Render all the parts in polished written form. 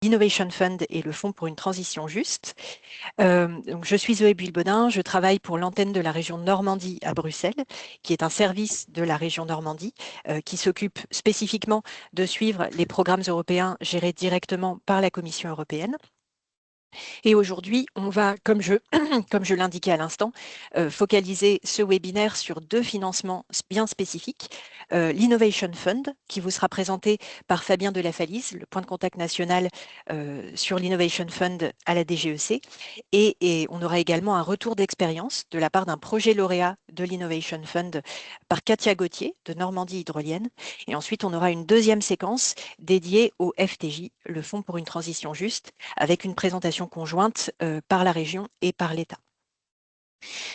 l'Innovation Fund et le Fonds pour une transition juste. Donc je suis Zoé Builbodin, je travaille pour l'antenne de la région Normandie à Bruxelles, qui est un service de la région Normandie qui s'occupe spécifiquement de suivre les programmes européens gérés directement par la Commission européenne. Et aujourd'hui, on va, comme je l'indiquais à l'instant, focaliser ce webinaire sur deux financements bien spécifiques. L'Innovation Fund, qui vous sera présenté par Fabien Delafalisse, le point de contact national sur l'Innovation Fund à la DGEC. Et on aura également un retour d'expérience de la part d'un projet lauréat de l'Innovation Fund par Katia Gauthier de Normandie Hydrolienne. Et ensuite, on aura une deuxième séquence dédiée au FTJ, le Fonds pour une transition juste, avec une présentation conjointe par la région et par l'État.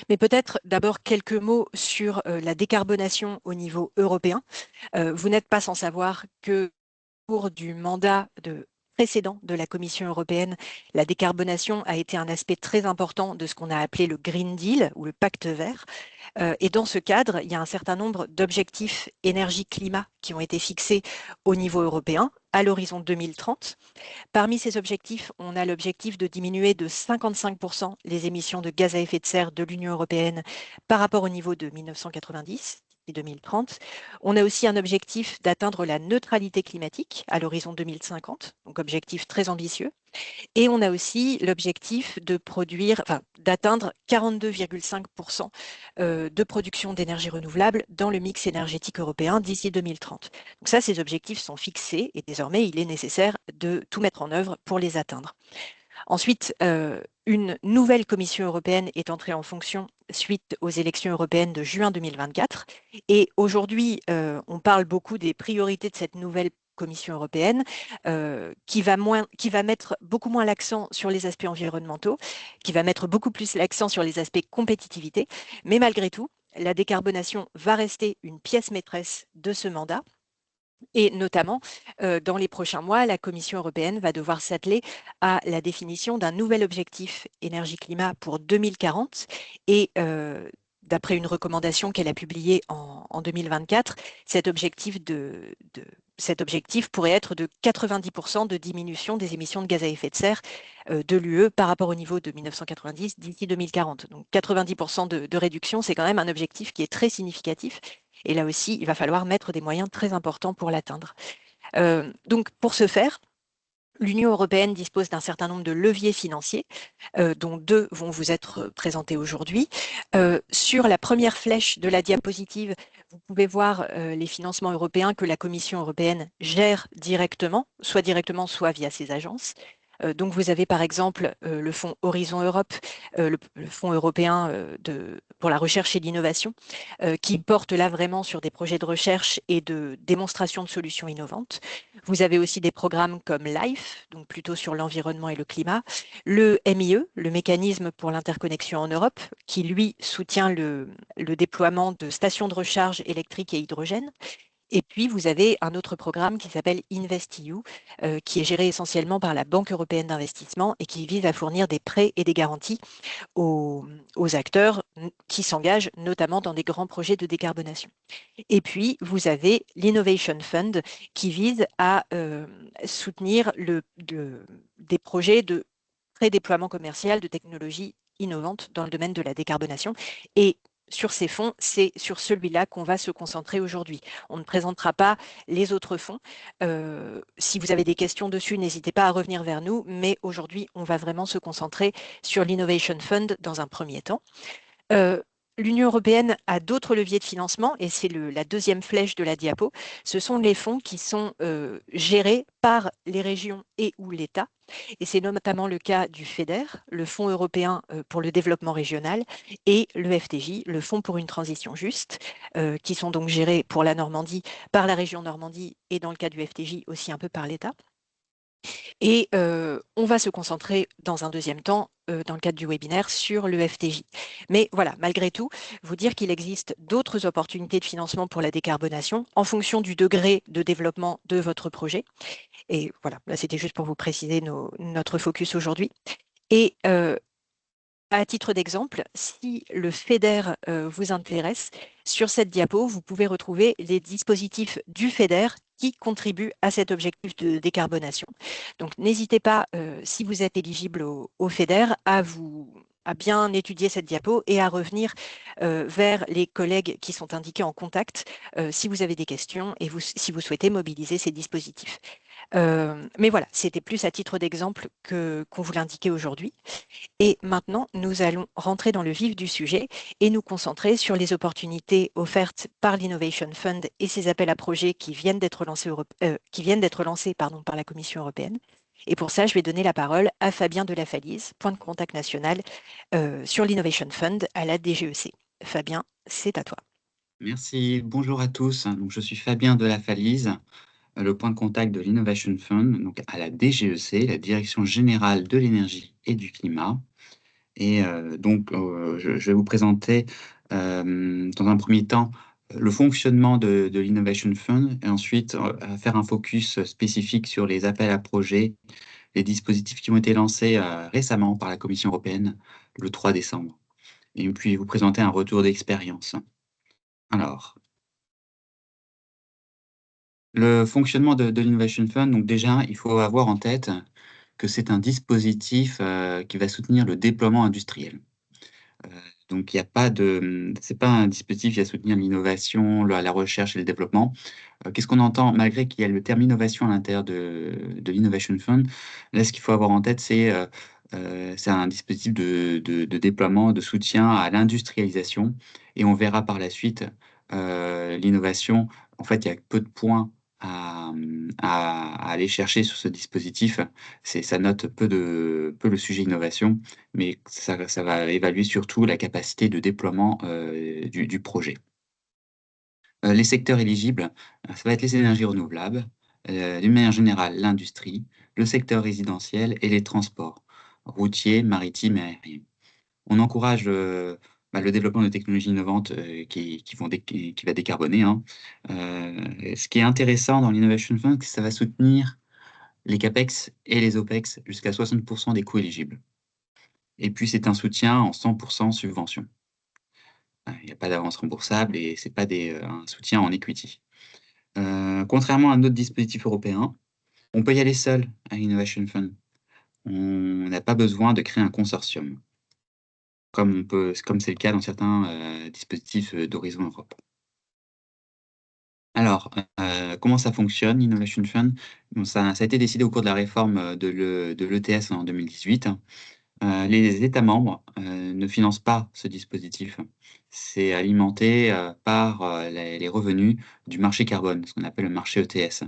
Mais peut-être d'abord quelques mots sur la décarbonation au niveau européen. Vous n'êtes pas sans savoir que au cours du mandat précédent de la Commission européenne, la décarbonation a été un aspect très important de ce qu'on a appelé le Green Deal ou le pacte vert. Et dans ce cadre, il y a un certain nombre d'objectifs énergie-climat qui ont été fixés au niveau européen à l'horizon 2030. Parmi ces objectifs, on a l'objectif de diminuer de 55% les émissions de gaz à effet de serre de l'Union européenne par rapport au niveau de 1990 et 2030. On a aussi un objectif d'atteindre la neutralité climatique à l'horizon 2050, donc objectif très ambitieux. Et on a aussi l'objectif de d'atteindre 42,5% de production d'énergie renouvelable dans le mix énergétique européen d'ici 2030. Donc ça, ces objectifs sont fixés et désormais, il est nécessaire de tout mettre en œuvre pour les atteindre. Ensuite, une nouvelle Commission européenne est entrée en fonction suite aux élections européennes de juin 2024. Et aujourd'hui, on parle beaucoup des priorités de cette nouvelle Commission européenne qui va mettre beaucoup moins l'accent sur les aspects environnementaux, qui va mettre beaucoup plus l'accent sur les aspects compétitivité. Mais malgré tout, la décarbonation va rester une pièce maîtresse de ce mandat. Et notamment, dans les prochains mois, la Commission européenne va devoir s'atteler à la définition d'un nouvel objectif énergie-climat pour 2040. Et d'après une recommandation qu'elle a publiée en 2024, cet objectif pourrait être de 90% de diminution des émissions de gaz à effet de serre de l'UE par rapport au niveau de 1990 d'ici 2040. Donc 90% de réduction, c'est quand même un objectif qui est très significatif. Et là aussi, il va falloir mettre des moyens très importants pour l'atteindre. Donc, pour ce faire, l'Union européenne dispose d'un certain nombre de leviers financiers, dont deux vont vous être présentés aujourd'hui. Sur la première flèche de la diapositive, vous pouvez voir les financements européens que la Commission européenne gère directement, soit via ses agences. Donc, vous avez par exemple le fonds Horizon Europe, le fonds européen pour la recherche et l'innovation, qui porte là vraiment sur des projets de recherche et de démonstration de solutions innovantes. Vous avez aussi des programmes comme LIFE, donc plutôt sur l'environnement et le climat, le MIE, le mécanisme pour l'interconnexion en Europe, qui lui soutient le déploiement de stations de recharge électriques et hydrogène. Et puis, vous avez un autre programme qui s'appelle InvestEU, qui est géré essentiellement par la Banque européenne d'investissement et qui vise à fournir des prêts et des garanties aux, aux acteurs qui s'engagent notamment dans des grands projets de décarbonation. Et puis, vous avez l'Innovation Fund qui vise à soutenir des projets de pré-déploiement commercial de technologies innovantes dans le domaine de la décarbonation. Et sur ces fonds, c'est sur celui-là qu'on va se concentrer aujourd'hui. On ne présentera pas les autres fonds. Si vous avez des questions dessus, n'hésitez pas à revenir vers nous. Mais aujourd'hui, on va vraiment se concentrer sur l'Innovation Fund dans un premier temps. L'Union européenne a d'autres leviers de financement et c'est la deuxième flèche de la diapo. Ce sont les fonds qui sont gérés par les régions et ou l'État. Et c'est notamment le cas du FEDER, le Fonds européen pour le développement régional, et le FTJ, le Fonds pour une transition juste, qui sont donc gérés pour la Normandie par la région Normandie et dans le cas du FTJ aussi un peu par l'État. Et on va se concentrer dans un deuxième temps, dans le cadre du webinaire, sur le FTJ. Mais voilà, malgré tout, vous dire qu'il existe d'autres opportunités de financement pour la décarbonation en fonction du degré de développement de votre projet. Et voilà, là c'était juste pour vous préciser notre focus aujourd'hui. Et à titre d'exemple, si le FEDER vous intéresse, sur cette diapo, vous pouvez retrouver les dispositifs du FEDER qui contribuent à cet objectif de décarbonation. Donc, n'hésitez pas, si vous êtes éligible au FEDER, à bien étudier cette diapo et à revenir vers les collègues qui sont indiqués en contact si vous avez des questions et si vous souhaitez mobiliser ces dispositifs. Mais voilà, c'était plus à titre d'exemple qu'on vous l'indiquait aujourd'hui. Et maintenant, nous allons rentrer dans le vif du sujet et nous concentrer sur les opportunités offertes par l'Innovation Fund et ses appels à projets qui viennent d'être lancés par la Commission européenne. Et pour ça, je vais donner la parole à Fabien Delafalise, point de contact national sur l'Innovation Fund à la DGEC. Fabien, c'est à toi. Merci, bonjour à tous. Donc, je suis Fabien Delafalise, le point de contact de l'Innovation Fund, donc à la DGEC, la Direction Générale de l'Énergie et du Climat. Et je vais vous présenter dans un premier temps le fonctionnement de l'Innovation Fund et ensuite faire un focus spécifique sur les appels à projets, les dispositifs qui ont été lancés récemment par la Commission européenne le 3 décembre. Et puis vous présenter un retour d'expérience. Alors, le fonctionnement de l'Innovation Fund, donc déjà, il faut avoir en tête que c'est un dispositif qui va soutenir le déploiement industriel. Donc il y a pas de, c'est pas un dispositif qui va soutenir l'innovation, la recherche et le développement. Qu'est-ce qu'on entend? Malgré qu'il y a le terme innovation à l'intérieur de l'Innovation Fund, là, ce qu'il faut avoir en tête, c'est un dispositif de déploiement, de soutien à l'industrialisation et on verra par la suite, l'innovation, en fait, il y a peu de points à aller chercher sur ce dispositif. Ça note peu le sujet innovation, mais ça va évaluer surtout la capacité de déploiement, du projet. Les secteurs éligibles, ça va être les énergies renouvelables, d'une manière générale, l'industrie, le secteur résidentiel et les transports routiers, maritimes et aériens. On encourage, le développement de technologies innovantes, qui va décarboner, hein. Ce qui est intéressant dans l'Innovation Fund, c'est que ça va soutenir les CAPEX et les OPEX jusqu'à 60 des coûts éligibles. Et puis c'est un soutien en 100 subvention. Il n'y a pas d'avance remboursable et c'est pas un soutien en equity. Contrairement à d'autres dispositifs européens, on peut y aller seul à Innovation Fund. On n'a pas besoin de créer un consortium, comme c'est le cas dans certains dispositifs d'Horizon Europe. Alors, comment ça fonctionne, l'Innovation Fund? Bon, ça a été décidé au cours de la réforme de l'ETS en 2018. Les États membres ne financent pas ce dispositif. C'est alimenté par les revenus du marché carbone, ce qu'on appelle le marché ETS.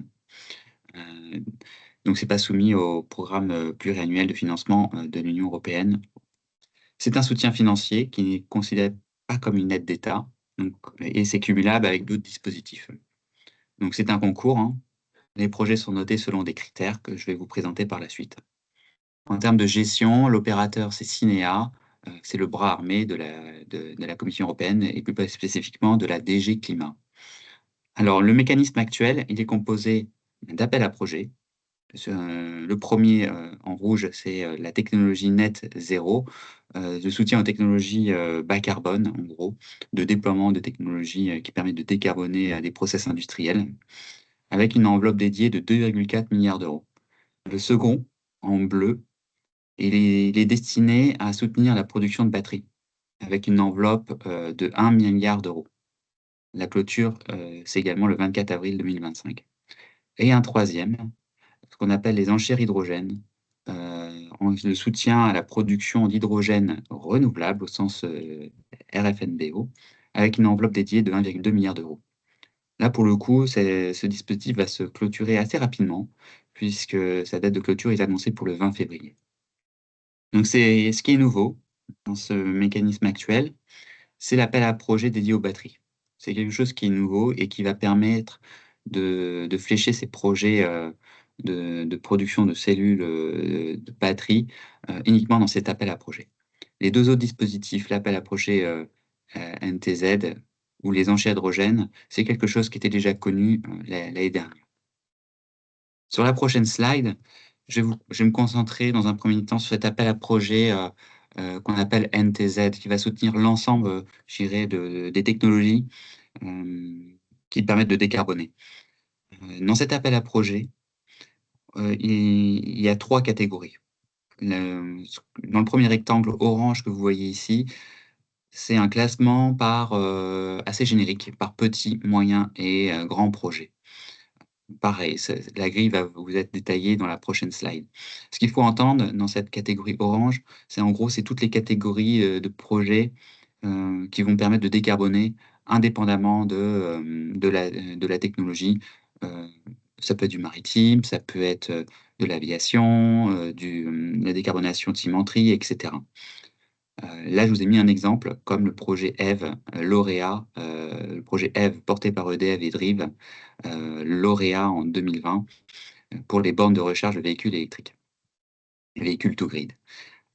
Donc c'est pas soumis au programme pluriannuel de financement de l'Union européenne. C'est un soutien financier qui n'est considéré pas comme une aide d'État, et c'est cumulable avec d'autres dispositifs. Donc c'est un concours, hein. Les projets sont notés selon des critères que je vais vous présenter par la suite. En termes de gestion, l'opérateur, c'est Cinea, c'est le bras armé de la Commission européenne et plus spécifiquement de la DG Climat. Alors, le mécanisme actuel, il est composé d'appels à projets. Le premier en rouge, c'est la technologie net zéro, de soutien aux technologies bas carbone, en gros, de déploiement de technologies qui permettent de décarboner des process industriels, avec une enveloppe dédiée de 2,4 milliards d'euros. Le second, en bleu, il est destiné à soutenir la production de batteries, avec une enveloppe de 1 milliard d'euros. La clôture, c'est également le 24 avril 2025. Et un troisième, ce qu'on appelle les enchères hydrogène, le soutien à la production d'hydrogène renouvelable au sens RFNBO, avec une enveloppe dédiée de 1,2 milliard d'euros. Là, pour le coup, ce dispositif va se clôturer assez rapidement, puisque sa date de clôture est annoncée pour le 20 février. Donc c'est ce qui est nouveau dans ce mécanisme actuel, c'est l'appel à projets dédié aux batteries. C'est quelque chose qui est nouveau et qui va permettre de flécher ces projets, de production de cellules, de batteries, uniquement dans cet appel à projets. Les 2 autres dispositifs, l'appel à projets, NTZ ou les enchères hydrogène, c'est quelque chose qui était déjà connu, l'année dernière. Sur la prochaine slide, je vais me concentrer dans un premier temps sur cet appel à projet qu'on appelle NTZ, qui va soutenir l'ensemble, je dirais, des technologies qui permettent de décarboner. Dans cet appel à projet, il y a 3 catégories. Dans le premier rectangle orange que vous voyez ici, c'est un classement par, assez générique, par petits, moyens et grands projets. Pareil, la grille va vous être détaillée dans la prochaine slide. Ce qu'il faut entendre dans cette catégorie orange, c'est en gros, c'est toutes les catégories de projets qui vont permettre de décarboner indépendamment de la technologie. Euh, Ça peut être du maritime, ça peut être de l'aviation, la décarbonation de cimenterie, etc. Là, je vous ai mis un exemple, comme le projet EVE lauréat, le projet EVE porté par EDF et Drive, lauréat en 2020 pour les bornes de recharge de véhicules électriques, les véhicules to grid.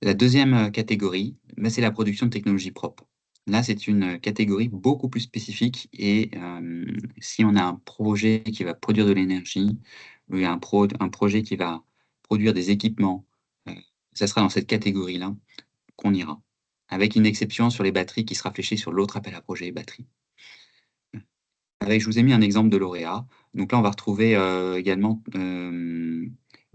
La deuxième catégorie, ben, c'est la production de technologies propres. Là, c'est une catégorie beaucoup plus spécifique et si on a un projet qui va produire de l'énergie ou un projet qui va produire des équipements, ça sera dans cette catégorie-là qu'on ira, avec une exception sur les batteries qui sera fléchée sur l'autre appel à projet batterie. Je vous ai mis un exemple de lauréat. Donc là, on va retrouver également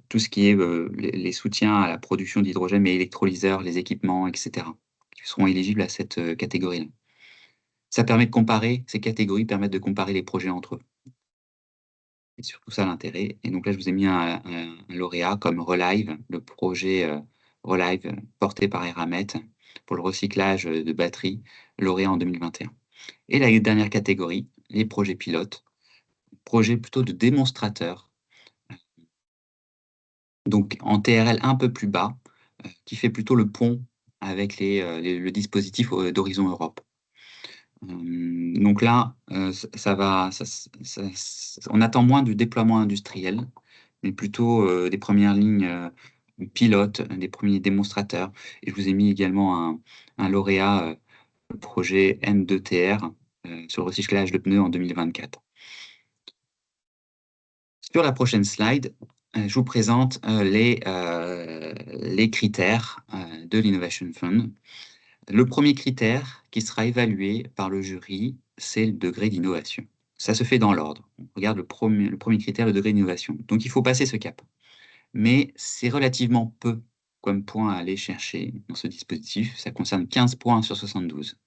tout ce qui est les soutiens à la production d'hydrogène, mais électrolyseurs, les équipements, etc., qui seront éligibles à cette catégorie-là. Ça permet de comparer, ces catégories permettent de comparer les projets entre eux. Et surtout ça l'intérêt. Et donc là, je vous ai mis un lauréat comme Relive, le projet Relive porté par Eramet pour le recyclage de batteries, lauréat en 2021. Et la dernière catégorie, les projets pilotes, projets plutôt de démonstrateurs, donc en TRL un peu plus bas, qui fait plutôt le pont avec le dispositif d'Horizon Europe. Donc là, on attend moins du déploiement industriel, mais plutôt des premières lignes pilotes, des premiers démonstrateurs. Et je vous ai mis également un lauréat, le projet N2TR, sur le recyclage de pneus en 2024. Sur la prochaine slide, je vous présente les critères de l'Innovation Fund. Le premier critère qui sera évalué par le jury, c'est le degré d'innovation. Ça se fait dans l'ordre. On regarde le premier critère, le degré d'innovation. Donc il faut passer ce cap. Mais c'est relativement peu comme point à aller chercher dans ce dispositif. Ça concerne 15 points sur 72.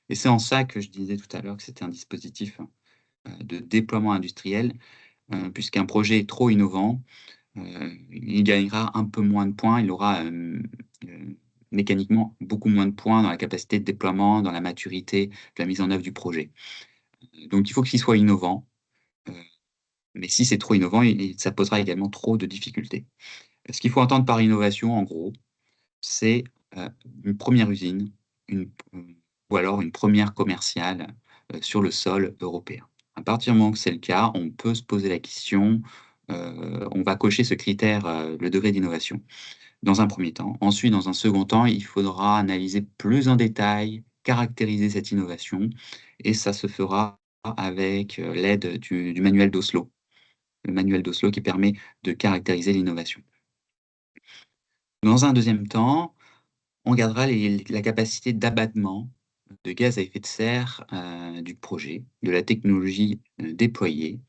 Et c'est en ça que je disais tout à l'heure que c'était un dispositif de déploiement industriel, puisqu'un projet est trop innovant, il gagnera un peu moins de points, il aura mécaniquement beaucoup moins de points dans la capacité de déploiement, dans la maturité de la mise en œuvre du projet. Donc il faut qu'il soit innovant, mais si c'est trop innovant, ça posera également trop de difficultés. Ce qu'il faut entendre par innovation, en gros, c'est une première usine, ou alors une première commerciale sur le sol européen. À partir du moment que c'est le cas, on peut se poser la question, on va cocher ce critère, le degré d'innovation, dans un premier temps. Ensuite, dans un second temps, il faudra analyser plus en détail, caractériser cette innovation, et ça se fera avec l'aide du manuel d'Oslo, le manuel d'Oslo qui permet de caractériser l'innovation. Dans un deuxième temps, on regardera la capacité d'abattement de gaz à effet de serre du projet, de la technologie déployée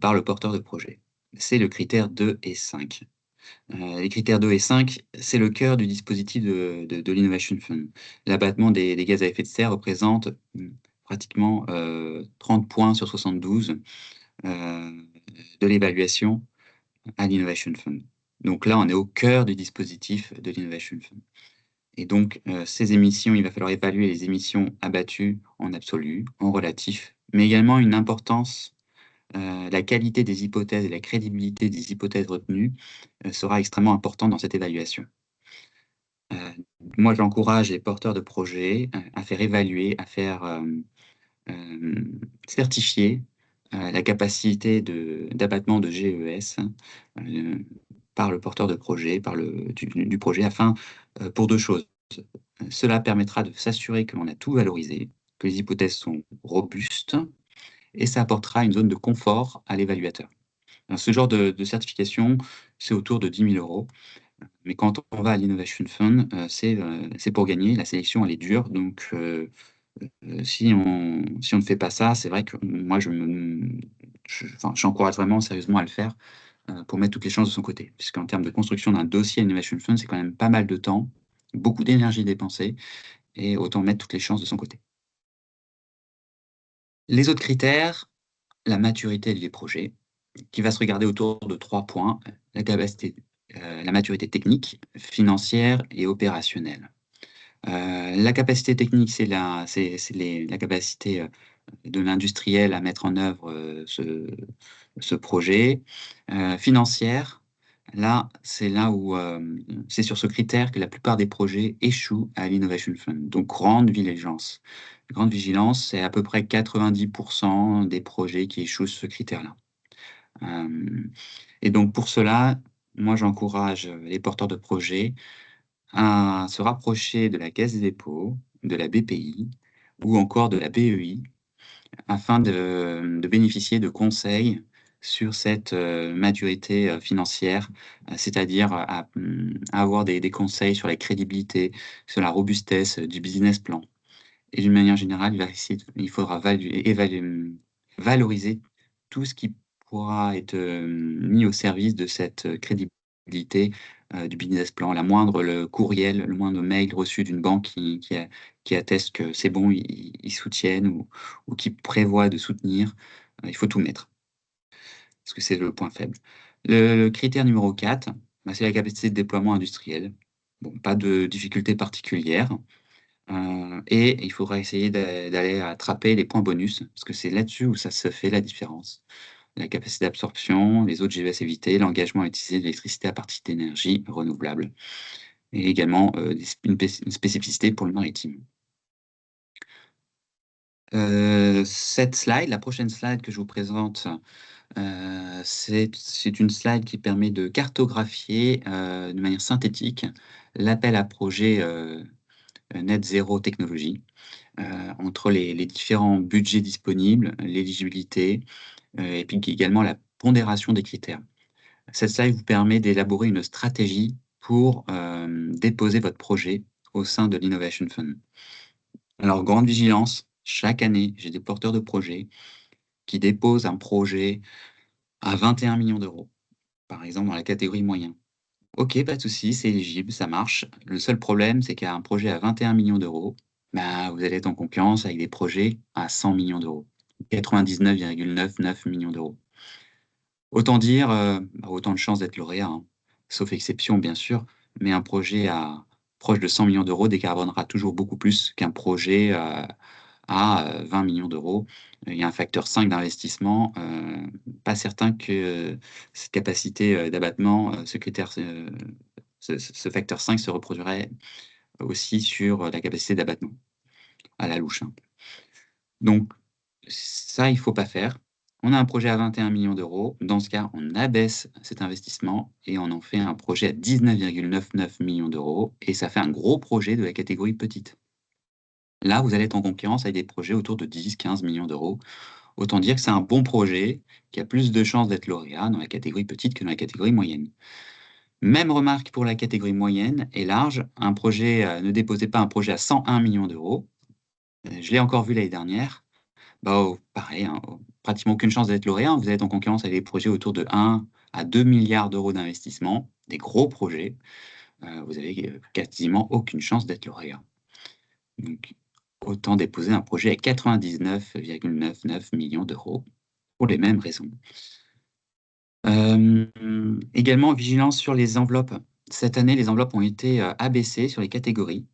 par le porteur de projet. C'est le critère 2 et 5. Les critères 2 et 5, c'est le cœur du dispositif de l'Innovation Fund. L'abattement des gaz à effet de serre représente pratiquement 30 points sur 72 de l'évaluation à l'Innovation Fund. Donc là, on est au cœur du dispositif de l'Innovation Fund. Et donc, ces émissions, il va falloir évaluer les émissions abattues en absolu, en relatif, mais également une importance, la qualité des hypothèses et la crédibilité des hypothèses retenues sera extrêmement importante dans cette évaluation. Moi, j'encourage les porteurs de projets à faire évaluer, à faire certifier la capacité d'abattement de GES par le porteur de projet, du projet, pour deux choses. Cela permettra de s'assurer que l'on a tout valorisé, que les hypothèses sont robustes, et ça apportera une zone de confort à l'évaluateur. Ce genre de certification, c'est autour de 10 000 €. Mais quand on va à l'Innovation Fund, c'est pour gagner. La sélection, elle est dure. Donc, si on ne fait pas ça, c'est vrai que moi, j'encourage vraiment sérieusement à le faire pour mettre toutes les chances de son côté. Puisqu'en termes de construction d'un dossier Innovation Fund, c'est quand même pas mal de temps, beaucoup d'énergie dépensée, et autant mettre toutes les chances de son côté. Les autres critères, la maturité du projet, qui va se regarder autour de 3 points, la capacité, la maturité technique, financière et opérationnelle. La capacité technique, c'est la capacité, de l'industriel à mettre en œuvre, ce projet. Financière, là, c'est là où, c'est sur ce critère que la plupart des projets échouent à l'Innovation Fund. Donc grande vigilance. Grande vigilance, c'est à peu près 90 des projets qui échouent sur ce critère-là. Et donc pour cela, moi j'encourage les porteurs de projets à se rapprocher de la Caisse des dépôts, de la BPI ou encore de la BEI afin de bénéficier de conseils sur cette, maturité, financière, c'est-à-dire à avoir des conseils sur la crédibilité, sur la robustesse, du business plan et d'une manière générale, il faudra valoriser tout ce qui pourra être, mis au service de cette, crédibilité, du business plan. Le courriel, le moindre mail reçu d'une banque qui atteste que c'est bon, ils soutiennent ou qui prévoit de soutenir, il faut tout mettre, parce que c'est le point faible. Le critère numéro 4, bah, c'est la capacité de déploiement industriel. Bon, pas de difficulté particulière. Et il faudra essayer d'aller attraper les points bonus, parce que c'est là-dessus où ça se fait la différence. La capacité d'absorption, les autres GES évités, l'engagement à utiliser de l'électricité à partir d'énergies renouvelables et également, une spécificité pour le maritime. La prochaine slide que je vous présente, c'est une slide qui permet de cartographier, de manière synthétique l'appel à projet, net zéro technologie. Entre les différents budgets disponibles, l'éligibilité, et puis également la pondération des critères. Cette slide vous permet d'élaborer une stratégie pour, déposer votre projet au sein de l'Innovation Fund. Alors grande vigilance, chaque année, j'ai des porteurs de projets qui déposent un projet à 21 millions d'euros, par exemple dans la catégorie moyen. OK, pas de souci, c'est éligible, ça marche. Le seul problème, c'est qu'un projet à 21 millions d'euros, bah, vous allez être en concurrence avec des projets à 100 millions d'euros, 99,99 millions d'euros. Autant dire, bah, autant de chances d'être lauréat, hein, sauf exception bien sûr, mais un projet à proche de 100 millions d'euros décarbonera toujours beaucoup plus qu'un projet, à 20 millions d'euros. Il y a un facteur 5 d'investissement, pas certain que cette capacité, d'abattement, ce critère, ce facteur 5 se reproduirait aussi sur la capacité d'abattement, à la louche, hein. Donc ça, il faut pas faire. On a un projet à 21 millions d'euros. Dans ce cas, on abaisse cet investissement et on en fait un projet à 19,99 millions d'euros et ça fait un gros projet de la catégorie petite. Là, vous allez être en concurrence avec des projets autour de 10-15 millions d'euros. Autant dire que c'est un bon projet qui a plus de chances d'être lauréat dans la catégorie petite que dans la catégorie moyenne. Même remarque pour la catégorie moyenne et large, un projet, ne déposez pas un projet à 101 millions d'euros. Je l'ai encore vu l'année dernière. Bah, pareil, hein, pratiquement aucune chance d'être lauréat, hein. Vous êtes en concurrence avec des projets autour de 1 à 2 milliards d'euros d'investissement, des gros projets. Vous avez, quasiment aucune chance d'être lauréat. Donc autant déposer un projet à 99,99 millions d'euros pour les mêmes raisons. Également vigilance sur les enveloppes. Cette année, les enveloppes ont été, abaissées sur les catégories.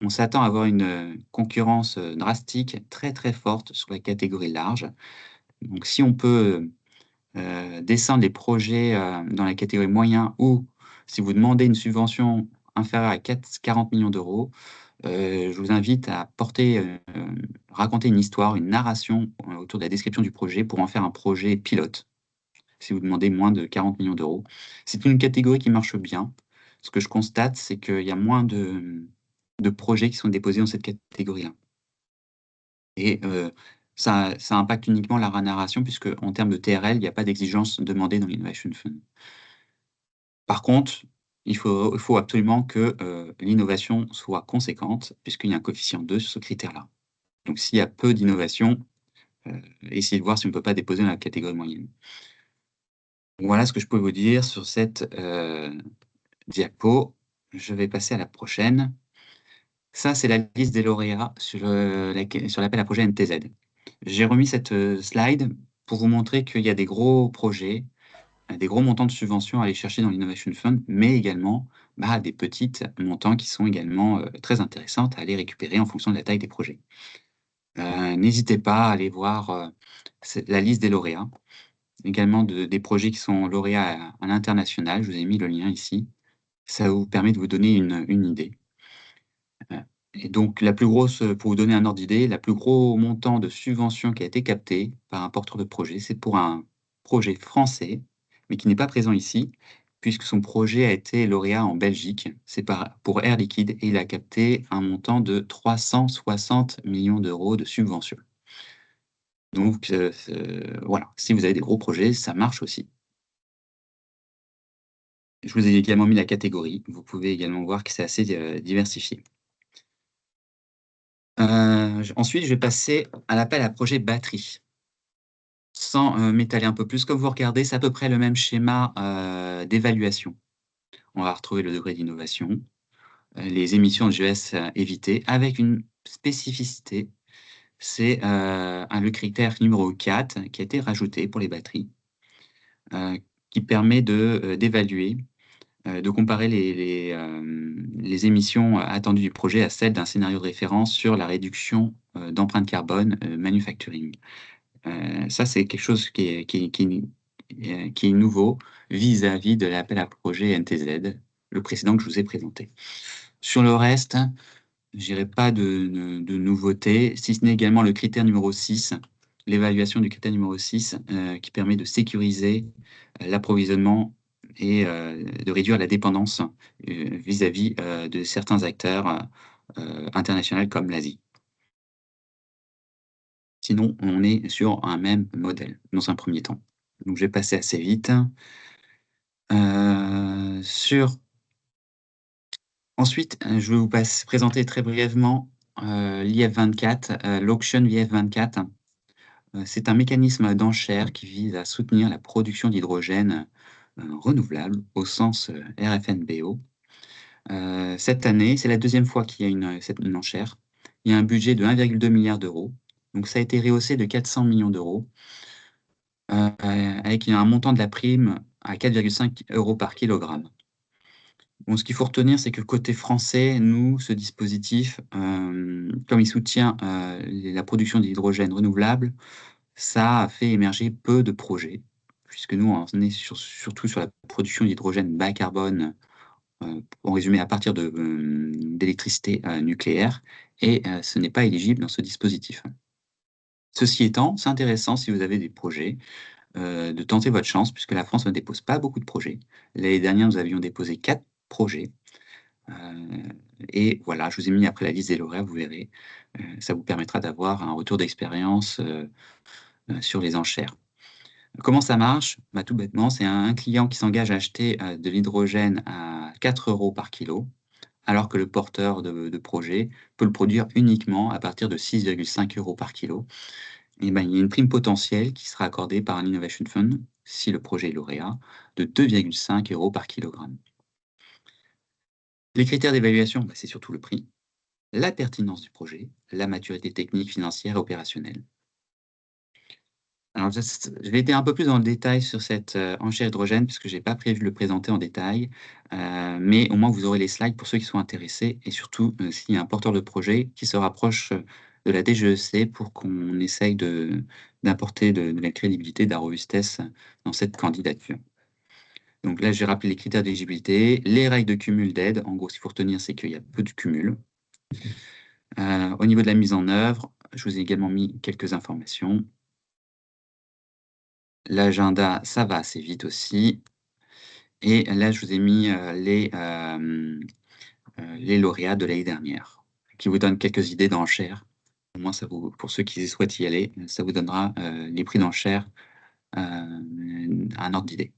On s'attend à avoir une, concurrence, drastique, très, très forte sur la catégorie large. Donc si on peut, descendre les projets, dans la catégorie moyen ou si vous demandez une subvention inférieure à 40 millions d'euros, je vous invite à raconter une histoire, une narration, autour de la description du projet pour en faire un projet pilote, si vous demandez moins de 40 millions d'euros. C'est une catégorie qui marche bien. Ce que je constate, c'est qu'il y a moins de projets qui sont déposés dans cette catégorie-là et ça impacte uniquement la narration puisque en termes de TRL, il y a pas d'exigence demandée dans l'Innovation Fund. Par contre, il faut absolument que, l'innovation soit conséquente puisqu'il y a un coefficient 2 sur ce critère-là. Donc s'il y a peu d'innovation, essayer de voir si on ne peut pas déposer dans la catégorie moyenne. Voilà ce que je peux vous dire sur cette diapo. Je vais passer à la prochaine. Ça, c'est la liste des lauréats sur l'appel à projet NTZ. J'ai remis cette slide pour vous montrer qu'il y a des gros projets, des gros montants de subventions à aller chercher dans l'Innovation Fund, mais également des petits montants qui sont également très intéressantes à aller récupérer en fonction de la taille des projets. N'hésitez pas à aller voir la liste des lauréats, également des projets qui sont lauréats à l'international. Je vous ai mis le lien ici. Ça vous permet de vous donner une idée. Et donc la plus grosse, pour vous donner un ordre d'idée, la plus gros montant de subvention qui a été capté par un porteur de projet, c'est pour un projet français, mais qui n'est pas présent ici, puisque son projet a été lauréat en Belgique. C'est pour Air Liquide et il a capté un montant de 360 millions d'euros de subvention. Donc voilà, si vous avez des gros projets, ça marche aussi. Je vous ai également mis la catégorie. Vous pouvez également voir que c'est assez diversifié. Ensuite, je vais passer à l'appel à projet batterie. Sans m'étaler un peu plus, comme vous regardez, c'est à peu près le même schéma d'évaluation. On va retrouver le degré d'innovation, les émissions de GES évitées, avec une spécificité, c'est le critère numéro 4 qui a été rajouté pour les batteries, qui permet d'évaluer, de comparer les émissions attendues du projet à celles d'un scénario de référence sur la réduction d'empreinte carbone manufacturing. Ça, c'est quelque chose qui est nouveau vis-à-vis de l'appel à projet NTZ, le précédent que je vous ai présenté. Sur le reste, je dirais pas de nouveauté, si ce n'est également le critère numéro 6, l'évaluation du critère numéro 6, qui permet de sécuriser l'approvisionnement et de réduire la dépendance vis-à-vis de certains acteurs internationaux comme l'Asie. Sinon, on est sur un même modèle dans un premier temps. Donc je vais passer assez vite. Ensuite, je vais vous présenter très brièvement l'IF24, l'auction l'IF24. C'est un mécanisme d'enchère qui vise à soutenir la production d'hydrogène renouvelable au sens RFNBO. Cette année, c'est la deuxième fois qu'il y a une enchère. Il y a un budget de 1,2 milliard d'euros. Donc ça a été rehaussé de 400 millions d'euros, avec un montant de la prime à 4,5 € par kilogramme. Bon, ce qu'il faut retenir, c'est que côté français, nous, ce dispositif, comme il soutient la production d'hydrogène renouvelable, ça a fait émerger peu de projets, puisque nous, on est surtout sur la production d'hydrogène bas carbone, en résumé, à partir d'électricité nucléaire, et ce n'est pas éligible dans ce dispositif. Ceci étant, c'est intéressant si vous avez des projets, de tenter votre chance, puisque la France ne dépose pas beaucoup de projets. L'année dernière, nous avions déposé 4 projets. Et voilà, je vous ai mis après la liste des lauréats, vous verrez. Ça vous permettra d'avoir un retour d'expérience sur les enchères. Comment ça marche? Tout bêtement, c'est un client qui s'engage à acheter de l'hydrogène à 4 € par kilo, alors que le porteur de projet peut le produire uniquement à partir de 6,5 € par kilo. Et il y a une prime potentielle qui sera accordée par un Innovation Fund, si le projet est lauréat, de 2,5 € par kilogramme. Les critères d'évaluation, c'est surtout le prix, la pertinence du projet, la maturité technique, financière et opérationnelle. Alors, je vais être un peu plus dans le détail sur cette enchère hydrogène, puisque je n'ai pas prévu de le présenter en détail, mais au moins vous aurez les slides pour ceux qui sont intéressés, et surtout s'il y a un porteur de projet qui se rapproche de la DGEC pour qu'on essaye d'apporter de la crédibilité, de la robustesse dans cette candidature. Donc là, j'ai rappelé les critères d'éligibilité, les règles de cumul d'aide. En gros, ce qu'il faut retenir, c'est qu'il y a peu de cumul. Au niveau de la mise en œuvre, je vous ai également mis quelques informations. L'agenda, ça va assez vite aussi. Et là, je vous ai mis les lauréats de l'année dernière, qui vous donnent quelques idées d'enchères. Au moins, pour ceux qui souhaitent y aller, ça vous donnera les prix d'enchères, un ordre d'idée.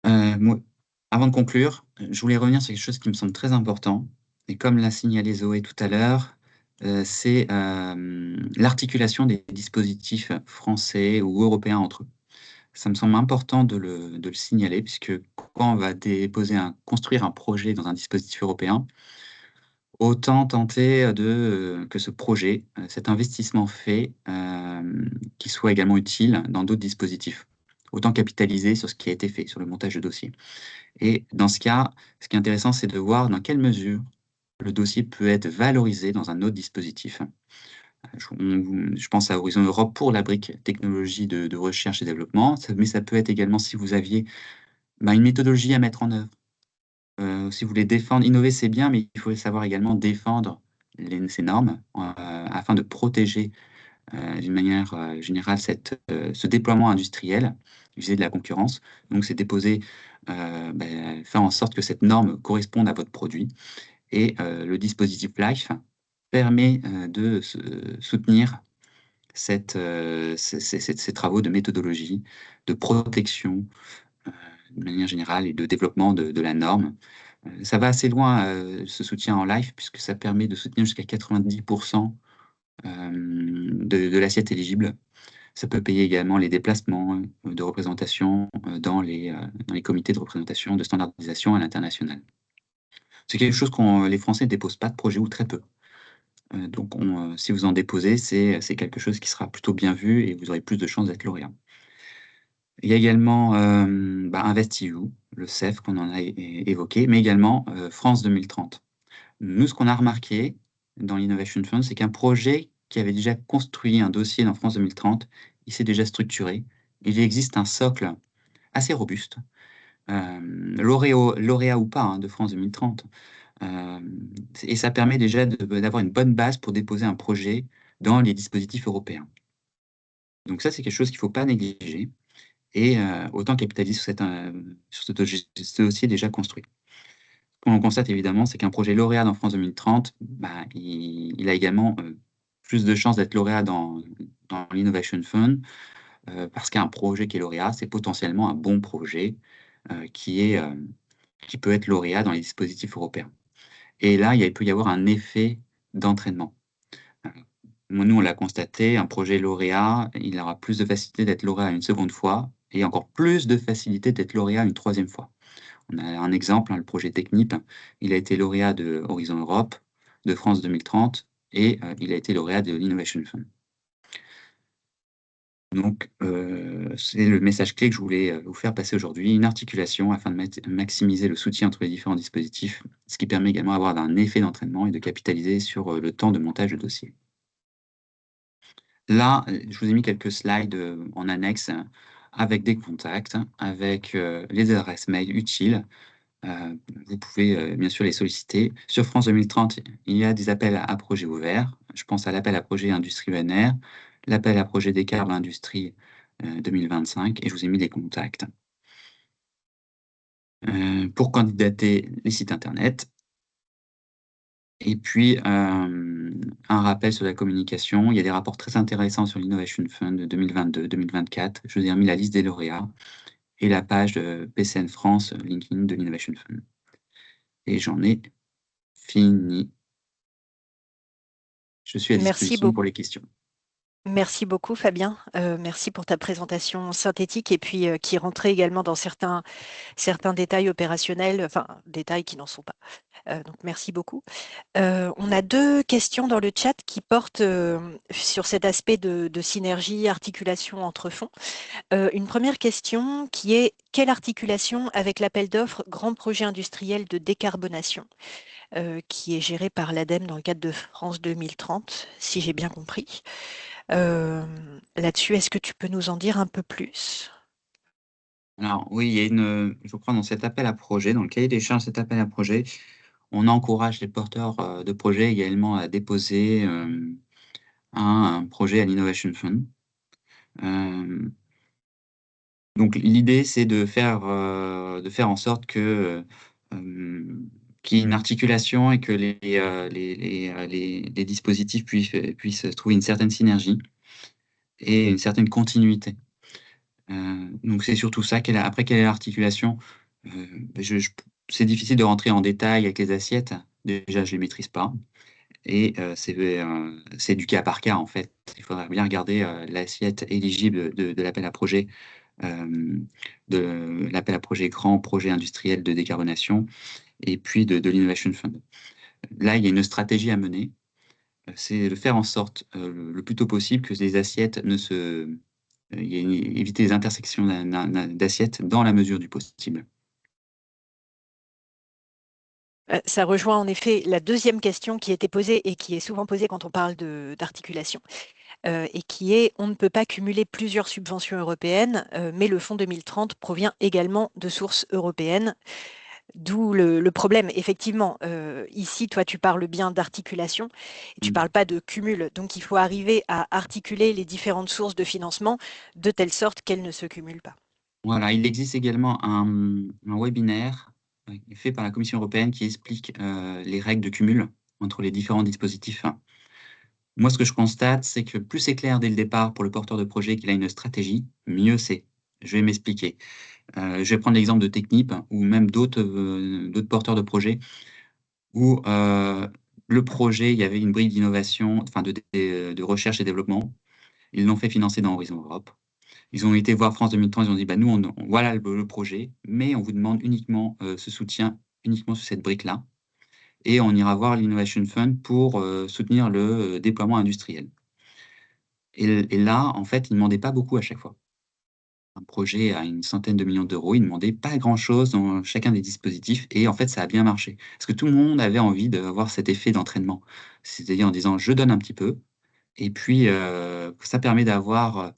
Avant de conclure, je voulais revenir sur quelque chose qui me semble très important. Et comme l'a signalé Zoé tout à l'heure, c'est l'articulation des dispositifs français ou européens entre eux. Ça me semble important de le signaler, puisque quand on va construire un projet dans un dispositif européen, autant tenter que ce projet, cet investissement fait, qu'il soit également utile dans d'autres dispositifs. Autant capitaliser sur ce qui a été fait, sur le montage de dossier. Et dans ce cas, ce qui est intéressant, c'est de voir dans quelle mesure le dossier peut être valorisé dans un autre dispositif. Je pense à Horizon Europe pour la brique technologie de recherche et développement, mais ça peut être également si vous aviez, une méthodologie à mettre en œuvre. Si vous voulez défendre innover, c'est bien, mais il faut savoir également défendre ces normes, afin de protéger, d'une manière, générale ce déploiement industriel, vis-à-vis de la concurrence. Donc c'est faire en sorte que cette norme corresponde à votre produit et le dispositif LIFE permet, de soutenir ces travaux de méthodologie, de protection, heu, de manière générale et de développement de la norme. Ça va assez loin, ce soutien en live puisque ça permet de soutenir jusqu'à 90 de l'assiette éligible. Ça peut payer également les déplacements, de représentation, dans les comités de représentation de standardisation à l'international. C'est quelque chose les Français ne déposent pas de projet ou très peu. Donc si vous en déposez, c'est quelque chose qui sera plutôt bien vu et vous aurez plus de chances d'être lauréat. Il y a également, InvestEU, le CEF qu'on en a évoqué, mais également, France 2030. Nous, ce qu'on a remarqué dans l'Innovation Fund, c'est qu'un projet qui avait déjà construit un dossier dans France 2030, il s'est déjà structuré. Il existe un socle assez robuste, lauréat ou pas, hein, de France 2030. Et ça permet déjà d'avoir une bonne base pour déposer un projet dans les dispositifs européens. Donc ça, c'est quelque chose qu'il ne faut pas négliger et autant capitaliser sur ce dossier déjà construit. Ce qu'on constate évidemment, c'est qu'un projet lauréat dans France 2030, il a également, plus de chances d'être lauréat dans l'Innovation Fund, parce qu'un projet qui est lauréat, c'est potentiellement un bon projet, qui peut être lauréat dans les dispositifs européens. Et là, il peut y avoir un effet d'entraînement. Heu, nous, on l'a constaté, un projet lauréat, il aura plus de facilité d'être lauréat une seconde fois et encore plus de facilité d'être lauréat une troisième fois. On a un exemple, hein, le projet Technip, il a été lauréat de Horizon Europe, de France 2030 et il a été lauréat de l'Innovation Fund. Donc c'est le message clé que je voulais, vous faire passer aujourd'hui, une articulation afin de maximiser le soutien entre les différents dispositifs, ce qui permet également d'avoir un effet d'entraînement et de capitaliser sur, le temps de montage de dossier. Là, je vous ai mis quelques slides, en annexe, avec des contacts, avec, les adresses mail utiles. Vous pouvez, bien sûr les solliciter. Sur France 2030, il y a des appels à projets ouverts. Je pense à l'appel à projet industrie ENR, l'appel à projet Décarb Industrie, 2025 et je vous ai mis des contacts. Pour candidater, les sites internet et puis, un rappel sur la communication. Il y a des rapports très intéressants sur l'Innovation Fund 2022-2024. Je vous ai remis la liste des lauréats et la page de PCN France, LinkedIn de l'Innovation Fund et j'en ai fini. Je suis à Merci disposition beaucoup. pour les questions. Merci beaucoup Fabien, merci pour ta présentation synthétique et puis, qui rentrait également dans certains détails opérationnels, enfin détails qui n'en sont pas. Donc merci beaucoup. On a 2 questions dans le chat qui portent, sur cet aspect de synergie, articulation entre fonds. Une première question qui est: quelle articulation avec l'appel d'offres Grand projet industriel de décarbonation, qui est géré par l'ADEME dans le cadre de France 2030, si j'ai bien compris? Là-dessus, est-ce que tu peux nous en dire un peu plus? Alors oui, il y a je crois dans cet appel à projet, dans le cahier des charges de cet appel à projet, on encourage les porteurs, de projets également à déposer, un projet à l'Innovation Fund. Hem, donc l'idée, c'est de faire en sorte que, qu'il y ait une articulation et que les dispositifs puissent trouver une certaine synergie et une certaine continuité. Donc c'est surtout ça. Quelle est l'articulation? Je c'est difficile de rentrer en détail avec les assiettes. Déjà, je les maîtrise pas Et c'est du cas par cas, en fait. Il faudra bien regarder l'assiette éligible de l'appel à projet, de l'appel à projet grand projet industriel de décarbonation, et puis de l'Innovation Fund. Là, il y a une stratégie à mener, c'est de faire en sorte le plus tôt possible que les assiettes ne se... éviter les intersections d'assiettes dans la mesure du possible. Ça rejoint en effet la deuxième question qui était posée et qui est souvent posée quand on parle d'articulation, et qui est on ne peut pas cumuler plusieurs subventions européennes, mais le fonds 2030 provient également de sources européennes. D'où le problème. Effectivement, ici, toi, tu parles bien d'articulation et tu Mm. parles pas de cumul. Donc, il faut arriver à articuler les différentes sources de financement de telle sorte qu'elles ne se cumulent pas. Voilà, il existe également un webinaire fait par la Commission européenne qui explique les règles de cumul entre les différents dispositifs. Moi, ce que je constate, c'est que plus c'est clair dès le départ pour le porteur de projet qu'il a une stratégie, mieux c'est. Je vais m'expliquer. Je vais prendre l'exemple de Technip ou même d'autres porteurs de projets où le projet, il y avait une brique d'innovation, enfin de recherche et développement. Ils l'ont fait financer dans Horizon Europe. Ils ont été voir France 2030, ils ont dit bah, nous, voilà le projet, mais on vous demande uniquement ce soutien uniquement sur cette brique-là. Et on ira voir l'Innovation Fund pour soutenir le déploiement industriel. Et là, en fait, ils ne demandaient pas beaucoup à chaque fois. Un projet à une centaine de millions d'euros, ils ne demandaient pas grand-chose dans chacun des dispositifs et en fait, ça a bien marché. Parce que tout le monde avait envie d'avoir cet effet d'entraînement. C'est-à-dire en disant: «Je donne un petit peu» et puis ça permet d'avoir,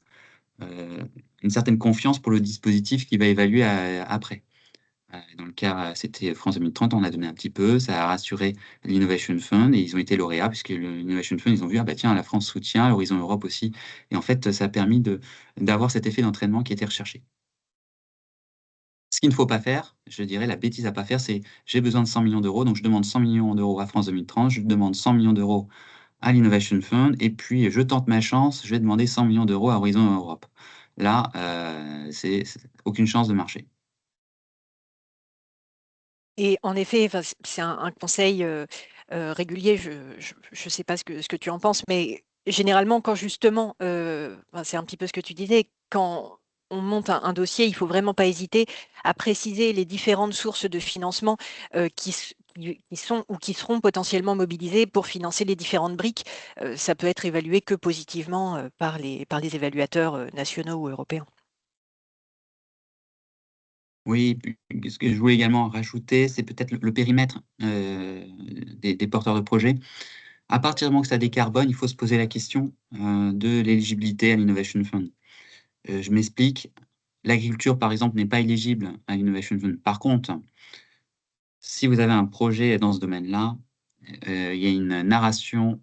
une certaine confiance pour le dispositif qui va évaluer après. Dans le cas, c'était France 2030, on a donné un petit peu, ça a rassuré l'Innovation Fund et ils ont été lauréats puisque l'Innovation Fund, ils ont vu: «Ah bah tiens, la France soutient, l'Horizon Europe aussi» et en fait, ça a permis d'avoir cet effet d'entraînement qui était recherché. Ce qu'il ne faut pas faire, je dirais la bêtise à pas faire, c'est: «J'ai besoin de 100 millions d'euros, donc je demande 100 millions d'euros à France 2030, je demande 100 millions d'euros à l'Innovation Fund et puis je tente ma chance, je vais demander 100 millions d'euros à Horizon Europe». Là, c'est aucune chance de marcher. Et en effet, enfin, c'est un conseil régulier. Je ne sais pas ce que tu en penses, mais généralement, quand justement, enfin, c'est un petit peu ce que tu disais, quand on monte un dossier, il faut vraiment pas hésiter à préciser les différentes sources de financement qui sont ou qui seront potentiellement mobilisées pour financer les différentes briques. Ça peut être évalué que positivement par les évaluateurs nationaux ou européens. Oui, puis ce que je voulais également rajouter, c'est peut-être le périmètre, des porteurs de projets. À partir du moment que ça décarbone, il faut se poser la question, de l'éligibilité à l'Innovation Fund. Je m'explique, l'agriculture, par exemple, n'est pas éligible à l'Innovation Fund. Par contre, si vous avez un projet dans ce domaine-là, il y a une narration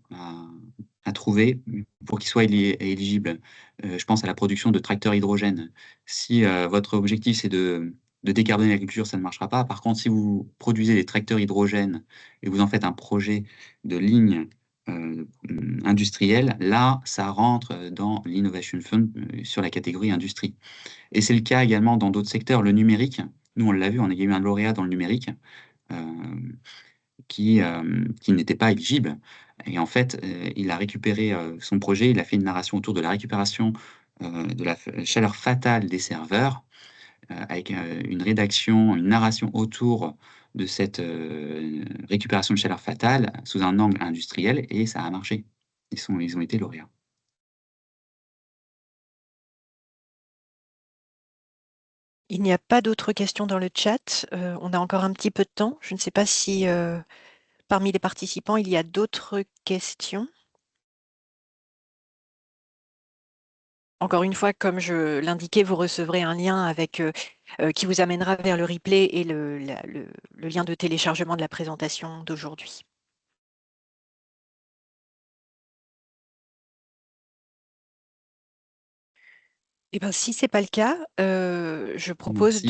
à trouver pour qu'il soit éligible. Je pense à la production de tracteurs hydrogène. Si, votre objectif, c'est de décarboner l'agriculture, ça ne marchera pas. Par contre, si vous produisez des tracteurs hydrogène et vous en faites un projet de ligne, industrielle, là, ça rentre, dans l'Innovation Fund, sur la catégorie industrie. Et c'est le cas également dans d'autres secteurs. Le numérique, nous, on l'a vu, on a eu un lauréat dans le numérique, hem, qui n'était pas éligible et en fait, il a récupéré, son projet, il a fait une narration autour de la récupération, de la chaleur fatale des serveurs, avec, une rédaction, une narration autour de cette, récupération de chaleur fatale sous un angle industriel et ça a marché. Ils ont été lauréats. Il n'y a pas d'autres questions dans le chat. On a encore un petit peu de temps. Je ne sais pas si parmi les participants, il y a d'autres questions. Encore une fois, comme je l'indiquais, vous recevrez un lien qui vous amènera vers le replay et le lien de téléchargement de la présentation d'aujourd'hui. Eh ben, si ce n'est pas le cas, je propose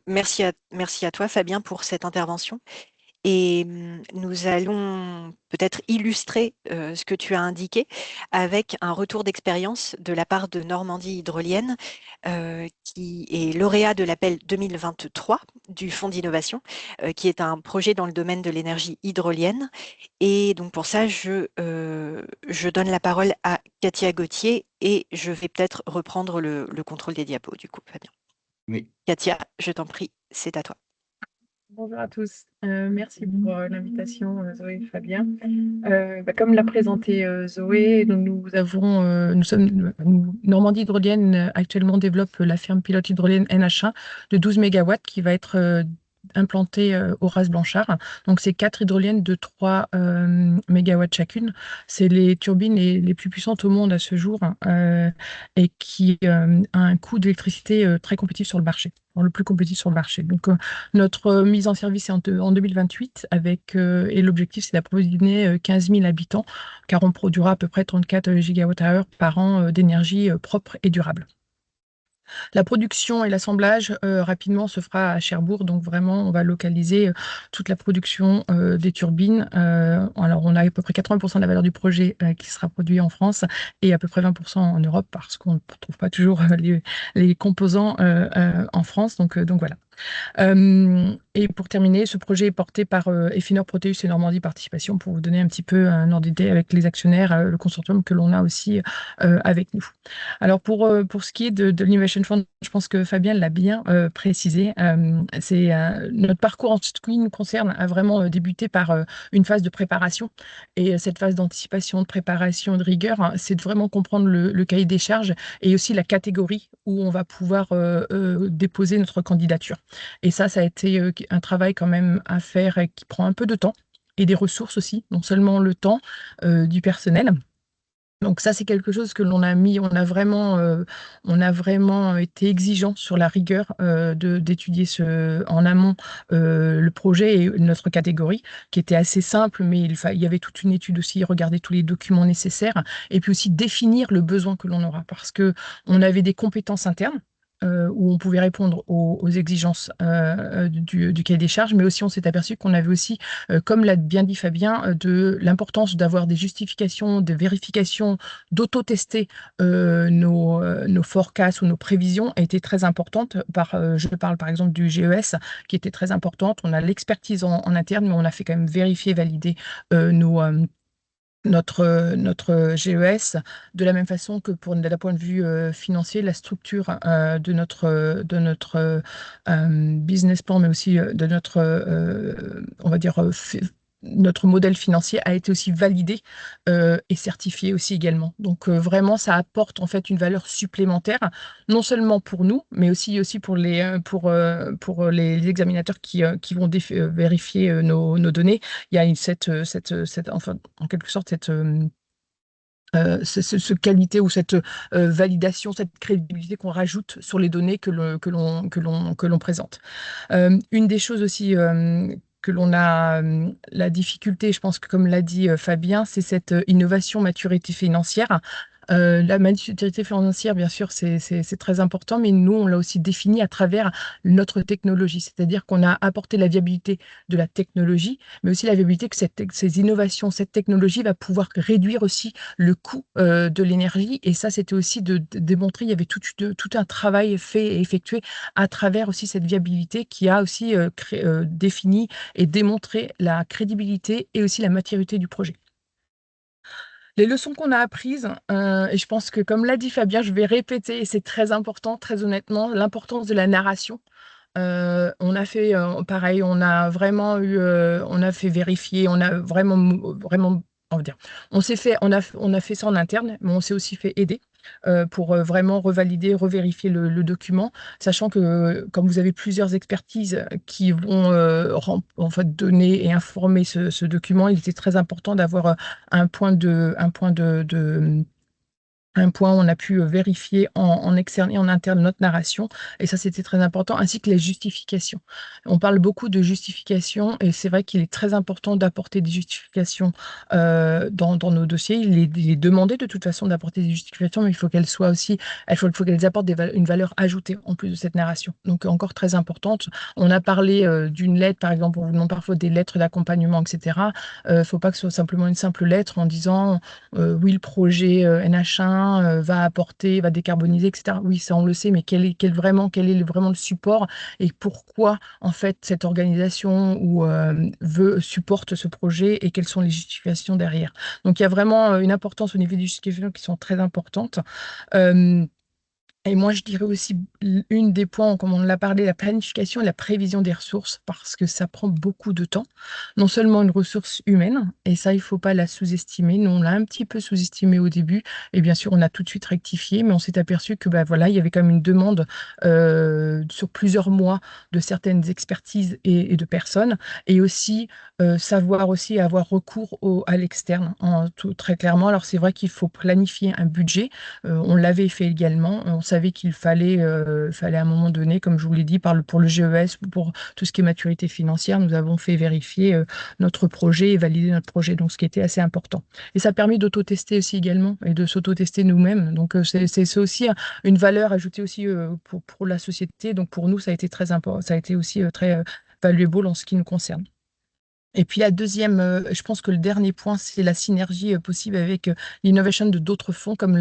Merci. merci à toi, Fabien, pour cette intervention. Et nous allons peut-être illustrer ce que tu as indiqué avec un retour d'expérience de la part de Normandie Hydrolienne, qui est lauréat de l'appel 2023 du Fonds d'innovation, qui est un projet dans le domaine de l'énergie hydrolienne. Et donc pour ça, je donne la parole à Katia Gauthier et je vais peut-être reprendre le contrôle des diapos du coup, Fabien. Oui. Katia, je t'en prie, c'est à toi. Bonjour à tous. Merci pour l'invitation, Zoé et Fabien. Comme l'a présenté Zoé, nous sommes Normandie Hydrolienne actuellement développe la ferme pilote hydrolienne NH1 de 12 MW qui va être implantée au Ras Blanchard. Donc, c'est 4 hydroliennes de 3 MW chacune. C'est les turbines les plus puissantes au monde à ce jour et qui a un coût d'électricité très compétitif sur le marché, le plus compétitif sur le marché. Donc, notre mise en service est en 2028 et l'objectif, c'est d'approvisionner 15 000 habitants car on produira à peu près 34 gigawattheures par an d'énergie propre et durable. La production et l'assemblage rapidement se fera à Cherbourg, donc vraiment on va localiser toute la production des turbines. Alors on a à peu près 80% de la valeur du projet qui sera produit en France et à peu près 20% en Europe parce qu'on ne trouve pas toujours les composants en France. Donc voilà. Et pour terminer, ce projet est porté par Efinor Proteus et Normandie Participation pour vous donner un petit peu un ordre d'idée avec les actionnaires, le consortium que l'on a aussi avec nous. Alors pour ce qui est de l'Innovation Fund, je pense que Fabien l'a bien précisé. Notre parcours en ce qui nous concerne a vraiment débuté par une phase de préparation. Et cette phase d'anticipation, de préparation, de rigueur, hein, c'est de vraiment comprendre le cahier des charges et aussi la catégorie où on va pouvoir déposer notre candidature. Et ça a été un travail quand même à faire et qui prend un peu de temps et des ressources aussi, non seulement le temps du personnel. Donc ça, c'est quelque chose que l'on a mis, on a vraiment été exigeant sur la rigueur d'étudier en amont le projet et notre catégorie, qui était assez simple, mais il y avait toute une étude aussi, regarder tous les documents nécessaires, et puis aussi définir le besoin que l'on aura, parce que on avait des compétences internes, où on pouvait répondre aux exigences du cahier des charges, mais aussi on s'est aperçu qu'on avait aussi, comme l'a bien dit Fabien, de l'importance d'avoir des justifications, des vérifications, d'auto-tester nos forecasts ou nos prévisions a été très importante. Je parle par exemple du GES qui était très importante. On a l'expertise en interne, mais on a fait quand même vérifier, valider notre GES, de la même façon que d'un point de vue financier, la structure de notre business plan, mais aussi de on va dire, notre modèle financier a été aussi validé et certifié aussi également. Donc vraiment, ça apporte en fait une valeur supplémentaire, non seulement pour nous, mais aussi pour les examinateurs qui vont vérifier nos données. Il y a enfin, en quelque sorte cette qualité ou cette validation, cette crédibilité qu'on rajoute sur les données que l'on présente. Une des choses aussi que l'on a la difficulté, je pense que comme l'a dit Fabien, c'est cette innovation maturité financière. La maturité financière, bien sûr, c'est très important, mais nous, on l'a aussi défini à travers notre technologie, c'est-à-dire qu'on a apporté la viabilité de la technologie, mais aussi la viabilité que ces innovations, cette technologie va pouvoir réduire aussi le coût de l'énergie. Et ça, c'était aussi de démontrer, il y avait tout un travail fait et effectué à travers aussi cette viabilité qui a aussi défini et démontré la crédibilité et aussi la maturité du projet. Les leçons qu'on a apprises, et je pense que comme l'a dit Fabien, je vais répéter, et c'est très important, très honnêtement, l'importance de la narration. On a fait pareil, on a fait vérifier, on a vraiment, on va dire, on a fait ça en interne, mais on s'est aussi fait aider pour vraiment revalider, revérifier le document, sachant que comme vous avez plusieurs expertises qui vont en fait donner et informer ce document, il était très important d'avoir un point de un point où on a pu vérifier en externe et en interne notre narration, et ça c'était très important, ainsi que les justifications. On parle beaucoup de justifications, et c'est vrai qu'il est très important d'apporter des justifications dans nos dossiers. Il est demandé de toute façon d'apporter des justifications, mais il faut qu'elles soient aussi, il faut qu'elles apportent une valeur ajoutée en plus de cette narration. Donc encore très importante. On a parlé d'une lettre, par exemple, on vous demande parfois des lettres d'accompagnement, etc. Il ne faut pas que ce soit simplement une simple lettre en disant oui, le projet NH1 va apporter, va décarboniser, etc. Oui, ça on le sait, mais quel est vraiment le support, et pourquoi en fait cette organisation supporte ce projet, et quelles sont les justifications derrière. Donc il y a vraiment une importance au niveau des justifications qui sont très importantes. Euh, et moi, je dirais aussi une des points, comme on l'a parlé, la planification et la prévision des ressources, parce que ça prend beaucoup de temps. Non seulement une ressource humaine, et ça, il ne faut pas la sous-estimer. Nous, on l'a un petit peu sous-estimé au début, et bien sûr, on a tout de suite rectifié, mais on s'est aperçu que bah, voilà, il y avait quand même une demande sur plusieurs mois de certaines expertises et de personnes, et aussi savoir aussi avoir recours à l'externe, très clairement. Alors, c'est vrai qu'il faut planifier un budget. On l'avait fait également. On savait qu'il fallait à un moment donné, comme je vous l'ai dit, pour le GES, pour tout ce qui est maturité financière, nous avons fait vérifier notre projet et valider notre projet, donc ce qui était assez important. Et ça a permis d'auto-tester aussi également, et de s'auto-tester nous-mêmes. Donc c'est aussi une valeur ajoutée aussi pour la société. Donc pour nous, ça a été très important, ça a été aussi très valuable en ce qui nous concerne. Et puis la deuxième, je pense que le dernier point, c'est la synergie possible avec l'innovation de d'autres fonds, comme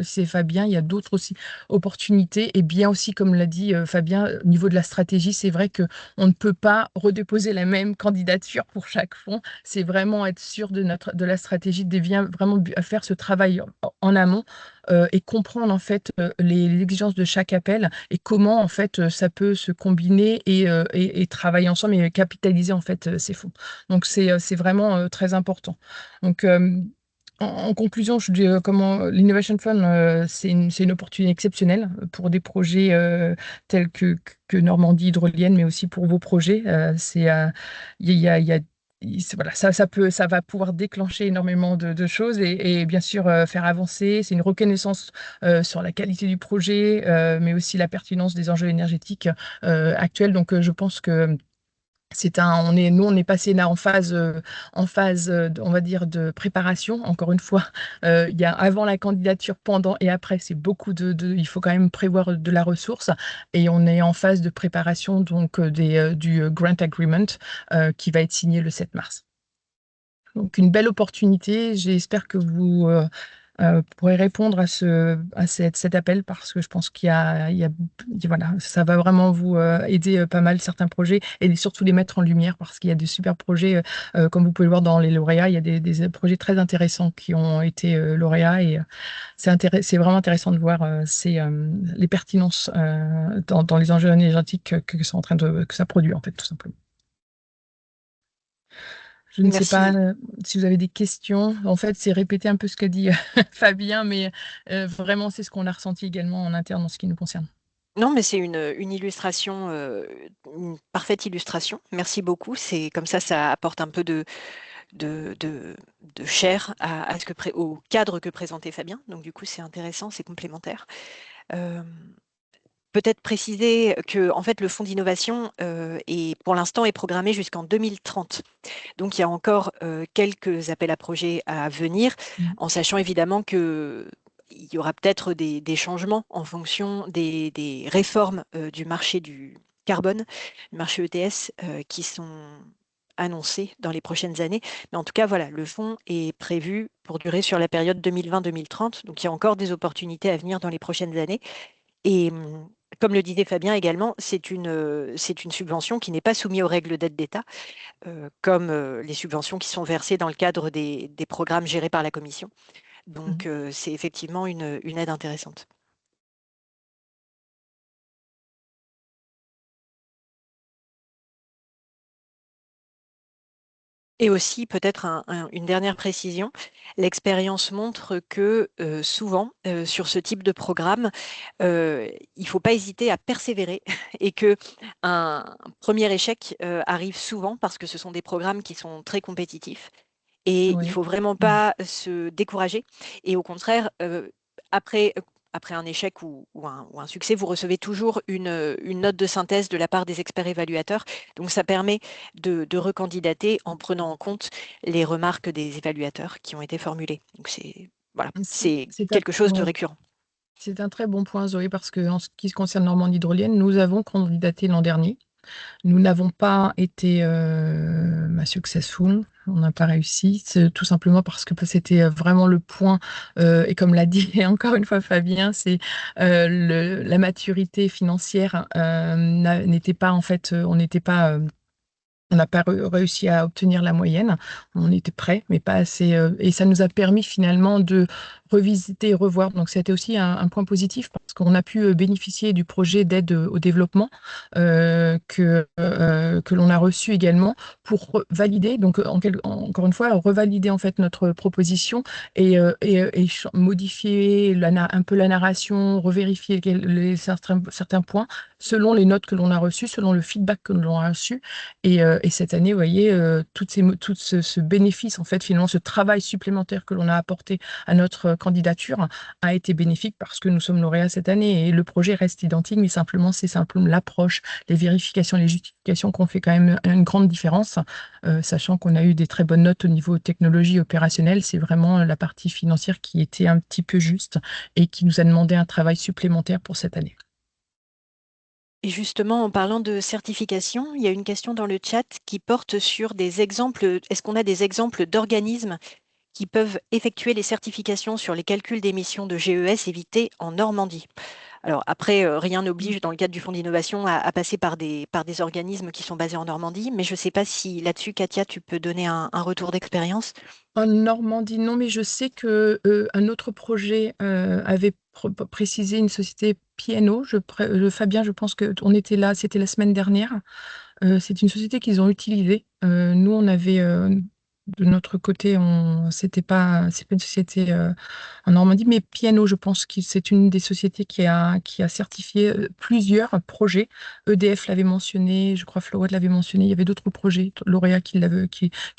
c'est Fabien. Il y a d'autres aussi opportunités. Et bien aussi, comme l'a dit Fabien, au niveau de la stratégie, c'est vrai qu'on ne peut pas redéposer la même candidature pour chaque fonds. C'est vraiment être sûr de la stratégie, de bien vraiment faire ce travail en amont, et comprendre en fait les exigences de chaque appel, et comment en fait ça peut se combiner et travailler ensemble et capitaliser en fait ces fonds. Donc c'est vraiment très important. Donc en conclusion, je dis comment l'Innovation Fund, c'est une opportunité exceptionnelle pour des projets tels que Normandie hydrolienne, mais aussi pour vos projets. Il y a voilà, ça va pouvoir déclencher énormément de choses, et bien sûr faire avancer. C'est une reconnaissance sur la qualité du projet, mais aussi la pertinence des enjeux énergétiques actuels. Donc je pense que nous, on est passé là en phase, on va dire, de préparation. Encore une fois, il y a avant la candidature, pendant et après, c'est beaucoup il faut quand même prévoir de la ressource, et on est en phase de préparation donc du grant agreement qui va être signé le 7 mars. Donc une belle opportunité. J'espère que vous pourrez répondre à cet appel, parce que je pense voilà, ça va vraiment vous aider pas mal certains projets, et surtout les mettre en lumière, parce qu'il y a des super projets, comme vous pouvez le voir dans les lauréats, il y a des projets très intéressants qui ont été lauréats, et c'est vraiment intéressant de voir les pertinences dans les enjeux énergétiques que ça produit en fait, tout simplement. Je ne sais pas Merci. si vous avez des questions. En fait, c'est répéter un peu ce qu'a dit Fabien, mais vraiment, c'est ce qu'on a ressenti également en interne en ce qui nous concerne. Non, mais c'est une illustration, une parfaite illustration. Merci beaucoup. C'est comme ça apporte un peu de chair au cadre que présentait Fabien. Donc, du coup, c'est intéressant, c'est complémentaire. Euh, Peut-être préciser que en fait, le fonds d'innovation pour l'instant est programmé jusqu'en 2030. Donc, il y a encore quelques appels à projets à venir, Mhm. en sachant évidemment que il y aura peut-être des changements en fonction des réformes du marché du carbone, du marché ETS, qui sont annoncées dans les prochaines années. Mais en tout cas, voilà, le fonds est prévu pour durer sur la période 2020-2030. Donc, il y a encore des opportunités à venir dans les prochaines années. Et comme le disait Fabien également, c'est une subvention qui n'est pas soumise aux règles d'aide d'État, comme les subventions qui sont versées dans le cadre des programmes gérés par la Commission. Donc, Mhm. c'est effectivement une aide intéressante. Et aussi, peut-être une dernière précision, l'expérience montre que souvent, sur ce type de programme, il ne faut pas hésiter à persévérer et que un premier échec arrive souvent parce que ce sont des programmes qui sont très compétitifs et il Oui. faut vraiment Mhm. pas se décourager et au contraire après un échec ou un succès, vous recevez toujours une note de synthèse de la part des experts évaluateurs. Donc, ça permet de recandidater en prenant en compte les remarques des évaluateurs qui ont été formulées. Donc, voilà, c'est quelque chose de Ouais. récurrent. C'est un très bon point, Zoé, parce que en ce qui concerne Normandie Hydrolienne, nous avons candidaté l'an dernier. Nous n'avons pas été successful, on n'a pas réussi, c'est tout simplement parce que c'était vraiment le point, et comme l'a dit encore une fois Fabien, c'est la maturité financière n'était pas en fait, on n'était pas on n'a pas réussi à obtenir la moyenne. On était prêt, mais pas assez. Et ça nous a permis finalement de revisiter et revoir. Donc, c'était aussi un point positif parce qu'on a pu bénéficier du projet d'aide au développement que l'on a reçu également pour valider, donc encore une fois, revalider en fait notre proposition et modifier un peu la narration, revérifier certains points selon les notes que l'on a reçues, selon le feedback que l'on a reçu. Et cette année, vous voyez, tout ce bénéfice, en fait, finalement, ce travail supplémentaire que l'on a apporté à notre candidature a été bénéfique parce que nous sommes lauréats cette année et le projet reste identique, mais simplement, c'est simplement l'approche, les vérifications, les justifications qu'on fait quand même une grande différence, sachant qu'on a eu des très bonnes notes au niveau technologie opérationnelle. C'est vraiment la partie financière qui était un petit peu juste et qui nous a demandé un travail supplémentaire pour cette année. Et justement, en parlant de certification, il y a une question dans le chat qui porte sur des exemples. Est-ce qu'on a des exemples d'organismes qui peuvent effectuer les certifications sur les calculs d'émissions de GES évitées en Normandie? Alors après, rien n'oblige dans le cadre du fonds d'innovation à passer par des organismes qui sont basés en Normandie, mais je ne sais pas si là-dessus, Katia, tu peux donner un retour d'expérience. En Normandie, non, mais je sais que un autre projet avait précisé une société P&O. Fabien, je pense que on était là, c'était la semaine dernière. C'est une société qu'ils ont utilisée. Nous, on avait de notre côté, c'est pas une société en Normandie, mais P&O, je pense que c'est une des sociétés qui a certifié plusieurs projets. EDF l'avait mentionné, je crois Flowet l'avait mentionné. Il y avait d'autres projets lauréats qui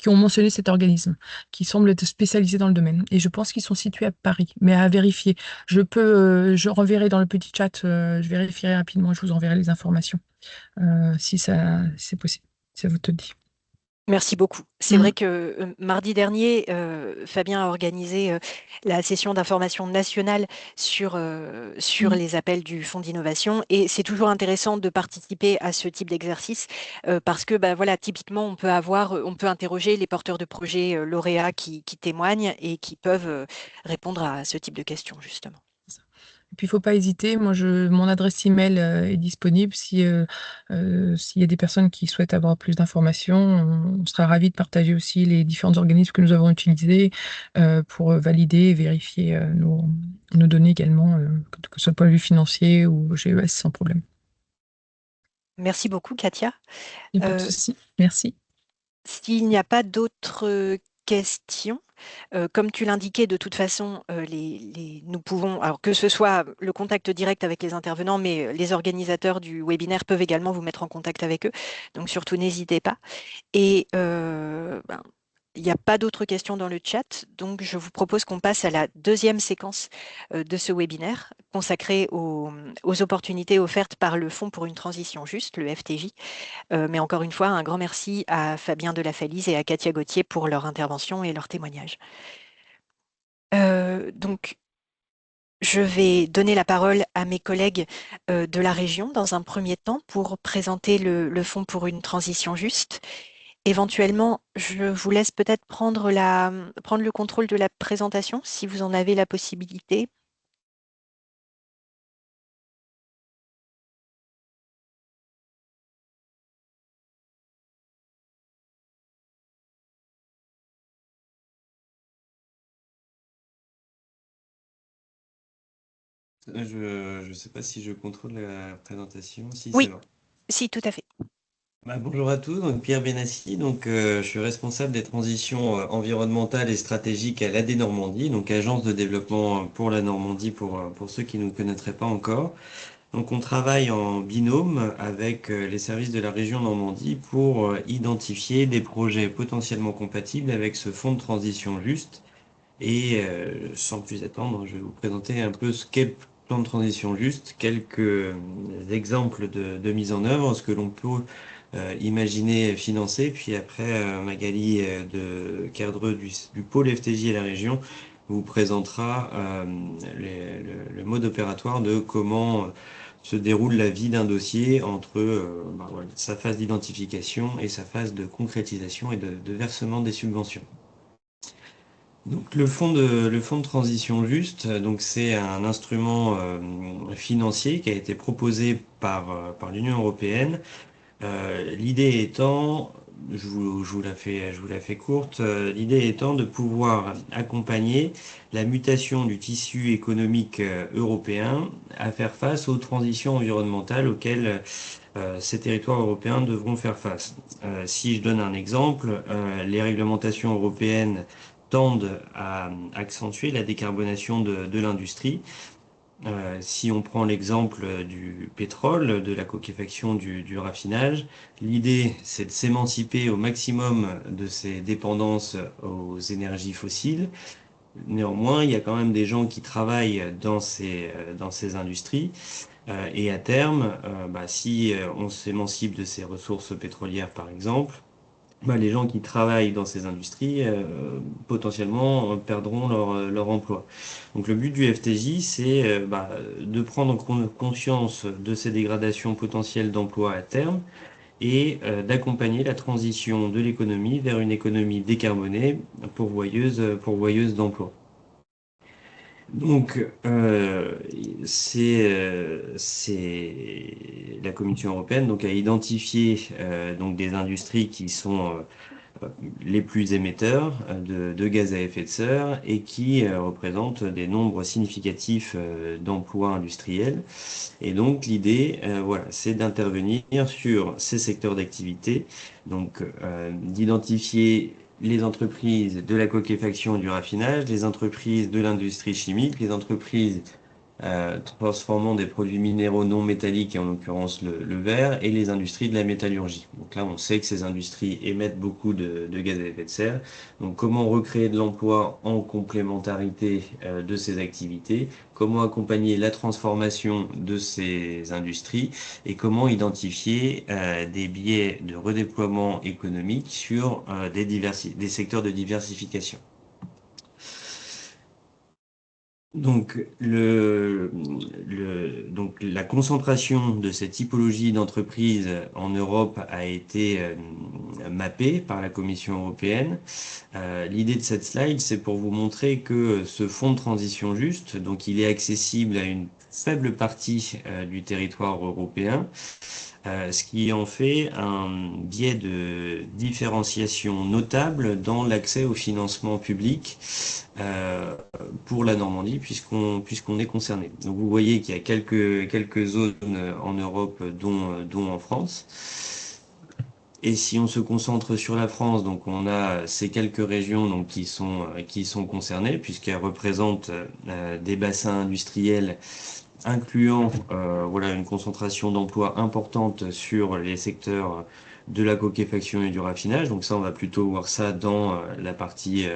ont mentionné cet organisme, qui semble être spécialisé dans le domaine. Et je pense qu'ils sont situés à Paris, mais à vérifier. Je renverrai dans le petit chat, je vérifierai rapidement, je vous enverrai les informations. Si c'est possible, si ça vous te dit. Merci beaucoup. C'est vrai que mardi dernier, Fabien a organisé la session d'information nationale sur les appels du Fonds d'innovation et c'est toujours intéressant de participer à ce type d'exercice parce que bah, voilà, typiquement, on peut interroger les porteurs de projets lauréats qui témoignent et qui peuvent répondre à ce type de questions, justement. Et puis, il ne faut pas hésiter. Moi, mon adresse email est disponible. S'il y a des personnes qui souhaitent avoir plus d'informations, on sera ravis de partager aussi les différents organismes que nous avons utilisés pour valider et vérifier nos données également, que ce soit point de vue financier ou GES, sans problème. Merci beaucoup, Katia. Il n'y a pas de souci. Merci. S'il n'y a pas d'autres questions, comme tu l'indiquais, de toute façon, nous pouvons, alors que ce soit le contact direct avec les intervenants, mais les organisateurs du webinaire peuvent également vous mettre en contact avec eux. Donc surtout, n'hésitez pas. Et il n'y a pas d'autres questions dans le chat, donc je vous propose qu'on passe à la deuxième séquence de ce webinaire consacrée aux opportunités offertes par le Fonds pour une transition juste, le FTJ. Mais encore une fois, un grand merci à Fabien Delafalise et à Katia Gauthier pour leur intervention et leur témoignage. Donc, je vais donner la parole à mes collègues de la région dans un premier temps pour présenter le Fonds pour une transition juste. Éventuellement, je vous laisse peut-être prendre le contrôle de la présentation si vous en avez la possibilité. Je ne sais pas si je contrôle la présentation. Si, Oui, c'est bon. si, tout à fait. Bonjour à tous, donc Pierre Benassi, je suis responsable des transitions environnementales et stratégiques à l'AD Normandie, donc Agence de développement pour la Normandie pour ceux qui ne nous connaîtraient pas encore. Donc on travaille en binôme avec les services de la région Normandie pour identifier des projets potentiellement compatibles avec ce fonds de transition juste Et sans plus attendre, je vais vous présenter un peu ce qu'est le plan de transition juste, quelques exemples de mise en œuvre, ce que l'on peut imaginer financer. Puis après, Magali de Cerdreux du pôle FTJ et la région vous présentera le mode opératoire de comment se déroule la vie d'un dossier entre voilà, sa phase d'identification et sa phase de concrétisation et de versement des subventions. Donc le fonds de transition juste, donc c'est un instrument financier qui a été proposé par l'Union européenne. L'idée étant, je vous la fais courte, l'idée étant de pouvoir accompagner la mutation du tissu économique européen à faire face aux transitions environnementales auxquelles ces territoires européens devront faire face. Si je donne un exemple, les réglementations européennes tendent à accentuer la décarbonation de l'industrie. Si on prend l'exemple du pétrole, de la cokéfaction, du raffinage, l'idée c'est de s'émanciper au maximum de ces dépendances aux énergies fossiles. Néanmoins, il y a quand même des gens qui travaillent dans ces industries. Et à terme, si on s'émancipe de ces ressources pétrolières, par exemple, les gens qui travaillent dans ces industries, potentiellement, perdront leur emploi. Donc le but du FTJ, c'est de prendre conscience de ces dégradations potentielles d'emplois à terme et d'accompagner la transition de l'économie vers une économie décarbonée pourvoyeuse d'emplois. Donc, c'est la Commission européenne donc, a identifié donc, des industries qui sont les plus émetteurs de gaz à effet de serre et qui représentent des nombres significatifs d'emplois industriels. Et donc, l'idée, voilà, c'est d'intervenir sur ces secteurs d'activité, donc d'identifier les entreprises de la cokéfaction et du raffinage, les entreprises de l'industrie chimique, les entreprises transformant des produits minéraux non métalliques, et en l'occurrence le verre, et les industries de la métallurgie. Donc là, on sait que ces industries émettent beaucoup de gaz à effet de serre. Donc comment recréer de l'emploi en complémentarité de ces activités, comment accompagner la transformation de ces industries et comment identifier des biais de redéploiement économique sur des secteurs de diversification. Donc, donc, la concentration de cette typologie d'entreprise en Europe a été mappée par la Commission européenne. L'idée de cette slide, c'est pour vous montrer que ce fonds de transition juste, donc il est accessible à une faible partie du territoire européen, ce qui en fait un biais de différenciation notable dans l'accès au financement public pour la Normandie, puisqu'on est concerné. Donc vous voyez qu'il y a quelques zones en Europe, dont en France. Et si on se concentre sur la France, donc on a ces quelques régions donc, qui sont concernées, puisqu'elles représentent des bassins industriels incluant voilà, une concentration d'emplois importante sur les secteurs de la cokéfaction et du raffinage. Donc ça, on va plutôt voir ça dans la partie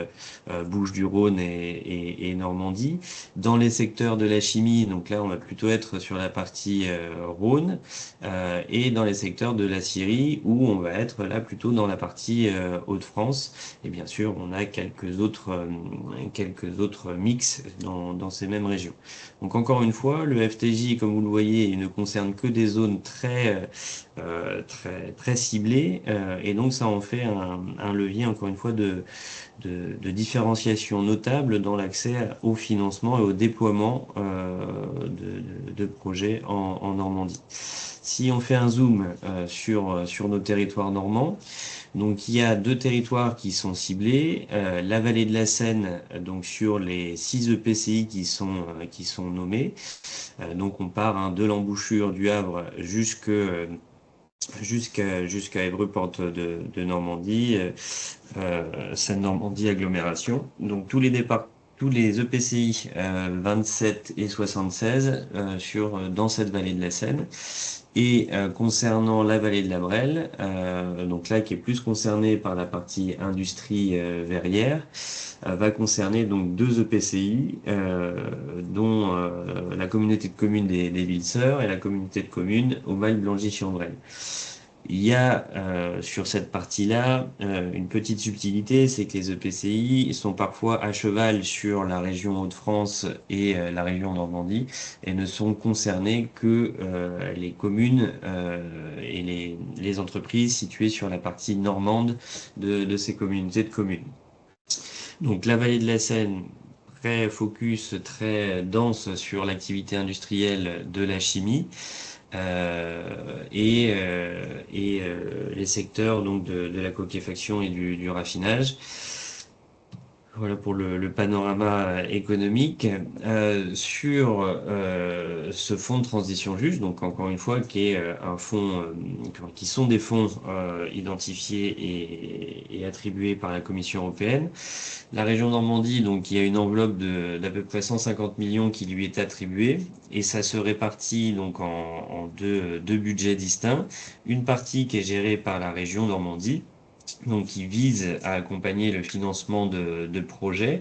Bouches-du-Rhône et Normandie. Dans les secteurs de la chimie, donc là, on va plutôt être sur la partie Rhône. Et dans les secteurs de la scierie, où on va être là plutôt dans la partie Hauts-de-France. Et bien sûr, on a quelques autres mix dans ces mêmes régions. Donc encore une fois, le FTJ, comme vous le voyez, il ne concerne que des zones très ciblées, et donc ça en fait un levier, encore une fois, de différenciation notable dans l'accès au financement et au déploiement de projets en Normandie. Si on fait un zoom sur nos territoires normands, donc il y a 2 territoires qui sont ciblés, la vallée de la Seine, donc sur les 6 EPCI qui sont nommés. Donc on part de l'embouchure du Havre jusqu'à Évreux, porte de Normandie, Seine-Normandie agglomération. Donc tous les tous les EPCI 27 et 76 dans cette vallée de la Seine. Et concernant la vallée de la Brelle, donc là qui est plus concernée par la partie industrie verrière, va concerner donc 2 EPCI, dont la communauté de communes des Villes-Sœurs et la communauté de communes Aumale-Blangy-sur-Brelle. Il y a sur cette partie-là une petite subtilité, c'est que les EPCI sont parfois à cheval sur la région Hauts-de-France et la région Normandie et ne sont concernés que les communes et les entreprises situées sur la partie normande de ces communautés de communes. Donc la vallée de la Seine, très focus, très dense sur l'activité industrielle de la chimie. Les secteurs donc de la coquefaction et du raffinage. Voilà pour le panorama économique. Sur ce fonds de transition juste, donc encore une fois, qui est un fonds, qui sont des fonds identifiés et attribués par la Commission européenne. La région Normandie, donc, il y a une enveloppe d'à peu près 150 millions qui lui est attribuée et ça se répartit donc en deux budgets distincts. Une partie qui est gérée par la région Normandie, donc qui vise à accompagner le financement de projets.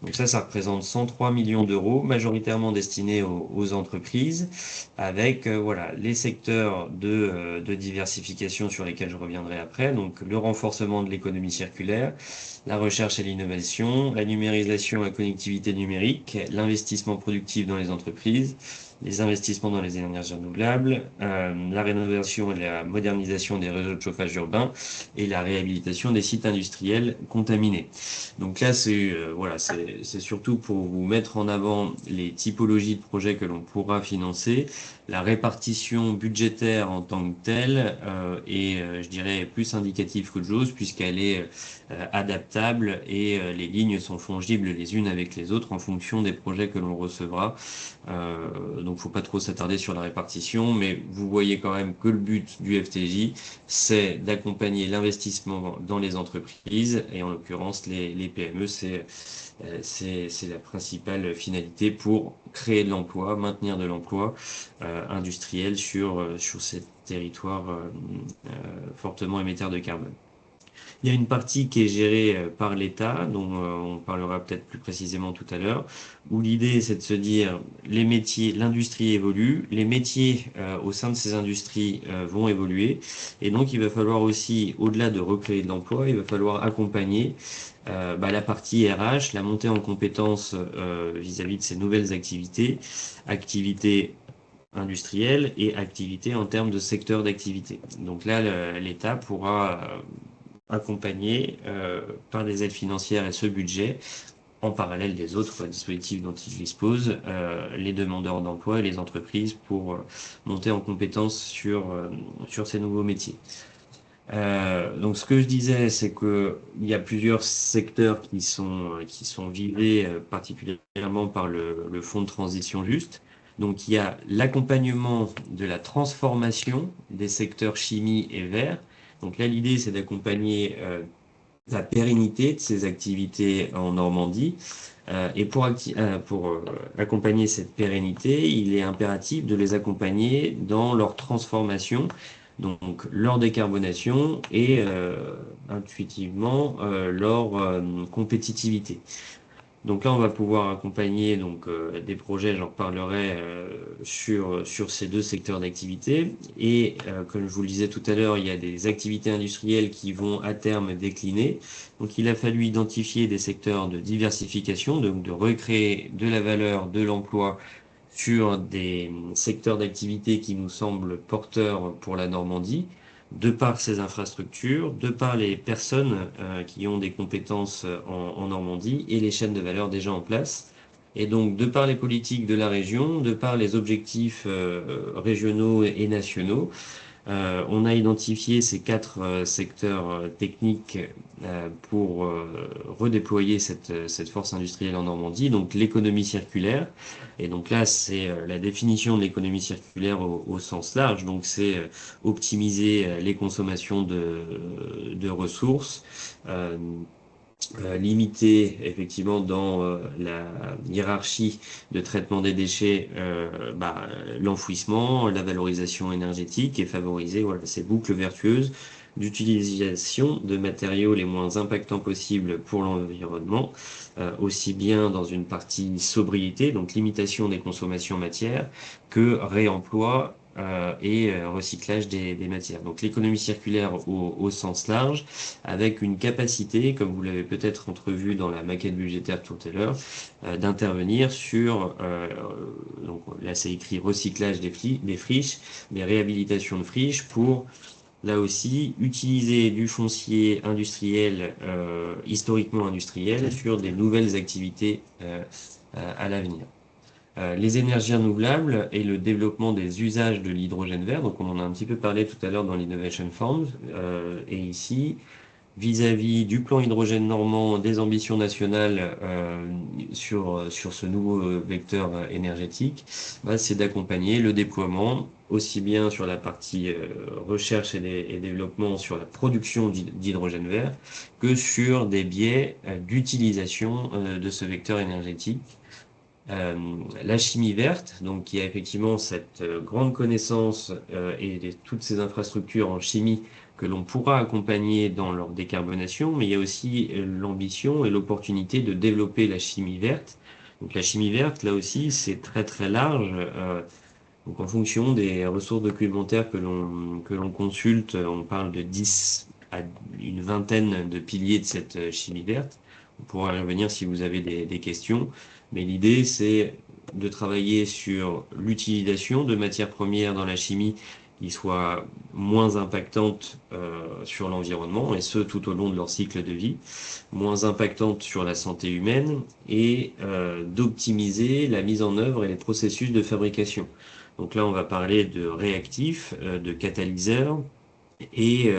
Donc ça représente 103 millions d'euros, majoritairement destinés aux entreprises, avec voilà les secteurs de diversification sur lesquels je reviendrai après, donc le renforcement de l'économie circulaire, la recherche et l'innovation, la numérisation et la connectivité numérique, l'investissement productif dans les entreprises, les investissements dans les énergies renouvelables, la rénovation et la modernisation des réseaux de chauffage urbain et la réhabilitation des sites industriels contaminés. Donc là, c'est surtout pour vous mettre en avant les typologies de projets que l'on pourra financer. La répartition budgétaire en tant que telle est, je dirais, plus indicative qu'autre chose puisqu'elle est adaptable et les lignes sont fongibles les unes avec les autres en fonction des projets que l'on recevra. Donc faut pas trop s'attarder sur la répartition, mais vous voyez quand même que le but du FTJ, c'est d'accompagner l'investissement dans les entreprises et en l'occurrence les PME, c'est la principale finalité pour créer de l'emploi, maintenir de l'emploi industriel sur ces territoires fortement émetteurs de carbone. Il y a une partie qui est gérée par l'État, dont on parlera peut-être plus précisément tout à l'heure, où l'idée c'est de se dire les métiers, l'industrie évolue, les métiers au sein de ces industries vont évoluer, et donc il va falloir aussi, au-delà de recréer de l'emploi, il va falloir accompagner la partie RH, la montée en compétences vis-à-vis de ces nouvelles activités industrielles et activités en termes de secteur d'activité. Donc là, l'État pourra accompagné par des aides financières et ce budget, en parallèle des autres dispositifs dont il dispose, les demandeurs d'emploi et les entreprises pour monter en compétence sur ces nouveaux métiers. Donc ce que je disais, c'est qu'il y a plusieurs secteurs qui sont visés particulièrement par le fonds de transition juste. Donc il y a l'accompagnement de la transformation des secteurs chimie et verre. Donc là, l'idée, c'est d'accompagner la pérennité de ces activités en Normandie. Et pour accompagner cette pérennité, il est impératif de les accompagner dans leur transformation, donc leur décarbonation et intuitivement leur compétitivité. Donc là, on va pouvoir accompagner des projets, j'en reparlerai sur ces deux secteurs d'activité. Et comme je vous le disais tout à l'heure, il y a des activités industrielles qui vont à terme décliner. Donc il a fallu identifier des secteurs de diversification, donc de recréer de la valeur, de l'emploi sur des secteurs d'activité qui nous semblent porteurs pour la Normandie, de par ces infrastructures, de par les personnes qui ont des compétences en Normandie et les chaînes de valeur déjà en place. Et donc, de par les politiques de la région, de par les objectifs régionaux et nationaux, on a identifié ces 4 secteurs techniques pour redéployer cette force industrielle en Normandie. Donc l'économie circulaire, et donc là c'est la définition de l'économie circulaire au sens large, donc c'est optimiser les consommations de ressources, limiter effectivement dans la hiérarchie de traitement des déchets l'enfouissement, la valorisation énergétique et favoriser ces boucles vertueuses d'utilisation de matériaux les moins impactants possibles pour l'environnement, aussi bien dans une partie sobriété, donc limitation des consommations matières, que réemploi et recyclage des matières. Donc l'économie circulaire au sens large, avec une capacité, comme vous l'avez peut-être entrevu dans la maquette budgétaire tout à l'heure, d'intervenir sur, donc là c'est écrit recyclage des friches, mais réhabilitation de friches pour, là aussi, utiliser du foncier industriel, historiquement industriel, sur des nouvelles activités à l'avenir. Les énergies renouvelables et le développement des usages de l'hydrogène vert, donc on en a un petit peu parlé tout à l'heure dans l'Innovation Fund, et ici, vis-à-vis du plan hydrogène normand, des ambitions nationales sur ce nouveau vecteur énergétique, c'est d'accompagner le déploiement, aussi bien sur la partie recherche et développement sur la production d'hydrogène vert, que sur des biais d'utilisation de ce vecteur énergétique. La chimie verte, donc qui a effectivement cette grande connaissance et toutes ces infrastructures en chimie que l'on pourra accompagner dans leur décarbonation, mais il y a aussi l'ambition et l'opportunité de développer la chimie verte. Donc la chimie verte, là aussi, c'est très très large. Donc en fonction des ressources documentaires que l'on consulte, on parle de 10 à une vingtaine de piliers de cette chimie verte. On pourra y revenir si vous avez des questions. Mais l'idée, c'est de travailler sur l'utilisation de matières premières dans la chimie qui soient moins impactantes sur l'environnement, et ce tout au long de leur cycle de vie, moins impactantes sur la santé humaine, et d'optimiser la mise en œuvre et les processus de fabrication. Donc là, on va parler de réactifs, de catalyseurs et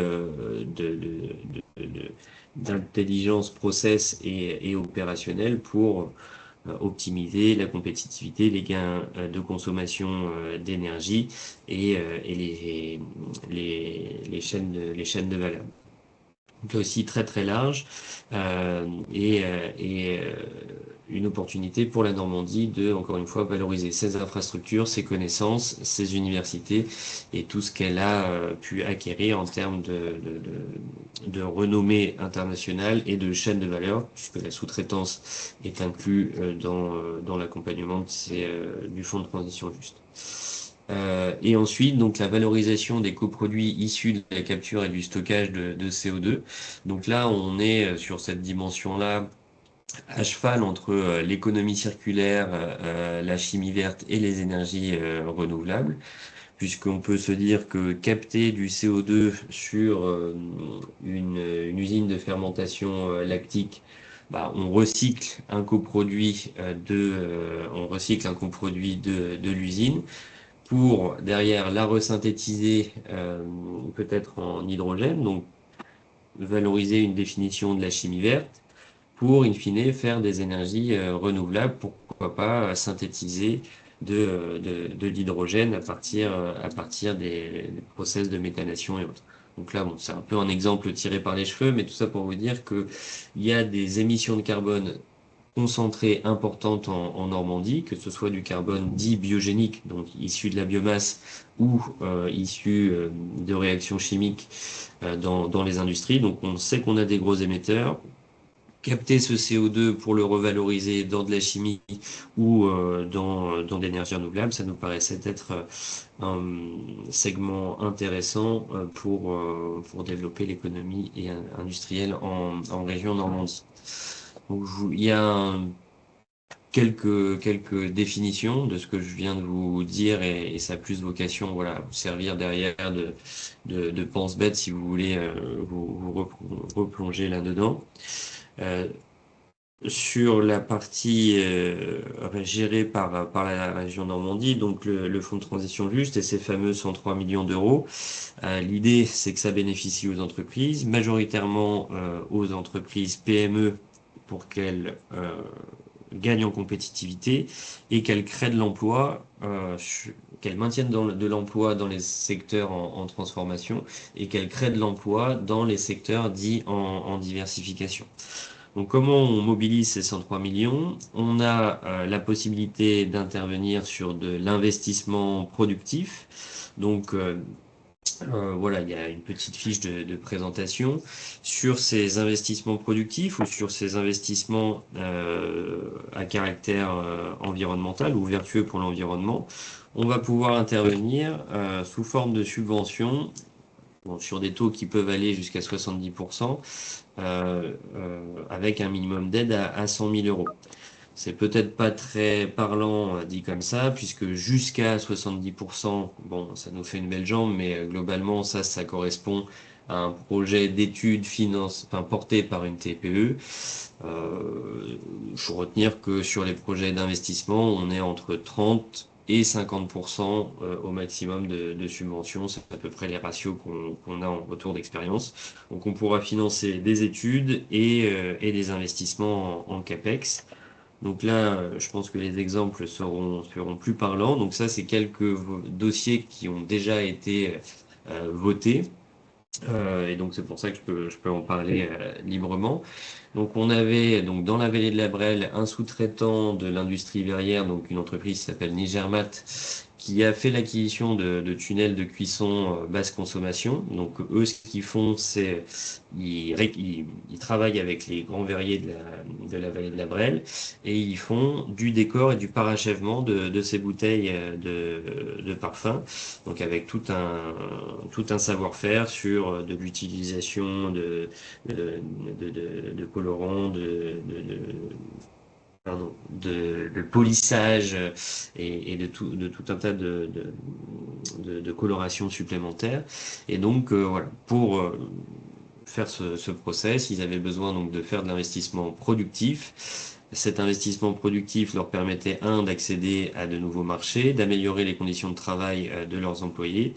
d'intelligence process et opérationnelle pour optimiser la compétitivité, les gains de consommation d'énergie et les chaînes de valeur. Donc aussi très très large et une opportunité pour la Normandie de, encore une fois, valoriser ses infrastructures, ses connaissances, ses universités et tout ce qu'elle a pu acquérir en termes de renommée internationale et de chaîne de valeur, puisque la sous-traitance est inclue dans l'accompagnement du Fonds de transition juste. Et ensuite, donc la valorisation des coproduits issus de la capture et du stockage de CO2. Donc là, on est sur cette dimension-là à cheval entre l'économie circulaire, la chimie verte et les énergies renouvelables, puisqu'on peut se dire que capter du CO2 sur une usine de fermentation lactique, on recycle un coproduit de l'usine, pour derrière la resynthétiser peut-être en hydrogène, donc valoriser une définition de la chimie verte, pour in fine faire des énergies renouvelables, pourquoi pas synthétiser de l'hydrogène à partir des process de méthanation et autres. Donc là, c'est un peu un exemple tiré par les cheveux, mais tout ça pour vous dire qu'il y a des émissions de carbone concentrée importante en Normandie, que ce soit du carbone dit biogénique, donc issu de la biomasse, ou issu de réactions chimiques dans les industries. Donc on sait qu'on a des gros émetteurs. Capter ce CO2 pour le revaloriser dans de la chimie ou dans de l'énergie renouvelable, ça nous paraissait être un segment intéressant pour développer l'économie industrielle en région Normandie. Donc, il y a quelques définitions de ce que je viens de vous dire et ça a plus vocation, voilà, à vous servir derrière de pense-bête si vous voulez vous replonger là-dedans. Sur la partie gérée par la région Normandie, donc le Fonds de transition juste et ces fameux 103 millions d'euros, l'idée c'est que ça bénéficie aux entreprises, majoritairement aux entreprises PME, pour qu'elles gagnent en compétitivité et qu'elles créent de l'emploi, qu'elles maintiennent de l'emploi dans les secteurs en transformation et qu'elles créent de l'emploi dans les secteurs dits en diversification. Donc, comment on mobilise ces 103 millions? On a la possibilité d'intervenir sur de l'investissement productif. Donc, voilà, il y a une petite fiche de présentation sur ces investissements productifs ou sur ces investissements à caractère environnemental ou vertueux pour l'environnement. On va pouvoir intervenir sous forme de subventions, bon, sur des taux qui peuvent aller jusqu'à 70%, avec un minimum d'aide à 100 000 euros. C'est peut-être pas très parlant dit comme ça, puisque jusqu'à 70%, bon, ça nous fait une belle jambe, mais globalement, ça correspond à un projet d'études porté par une TPE. Il faut retenir que sur les projets d'investissement, on est entre 30 et 50% au maximum de subventions. C'est à peu près les ratios qu'on a en retour d'expérience. Donc on pourra financer des études et des investissements en CAPEX. Donc là, je pense que les exemples seront plus parlants. Donc ça, c'est quelques dossiers qui ont déjà été votés. Et donc c'est pour ça que je peux en parler librement. Donc on avait donc dans la vallée de la Brelle un sous-traitant de l'industrie verrière, donc une entreprise qui s'appelle Nigermat, qui a fait l'acquisition de tunnels de cuisson basse consommation. Donc eux, ce qu'ils font, c'est ils travaillent avec les grands verriers de la vallée de la Brelle et ils font du décor et du parachèvement de ces bouteilles de parfum. Donc avec tout un savoir-faire sur de l'utilisation de colorants, de polissage et de tout un tas de colorations supplémentaires. Et donc, voilà, pour faire ce process, ils avaient besoin donc de faire de l'investissement productif. Cet investissement productif leur permettait, d'accéder à de nouveaux marchés, d'améliorer les conditions de travail de leurs employés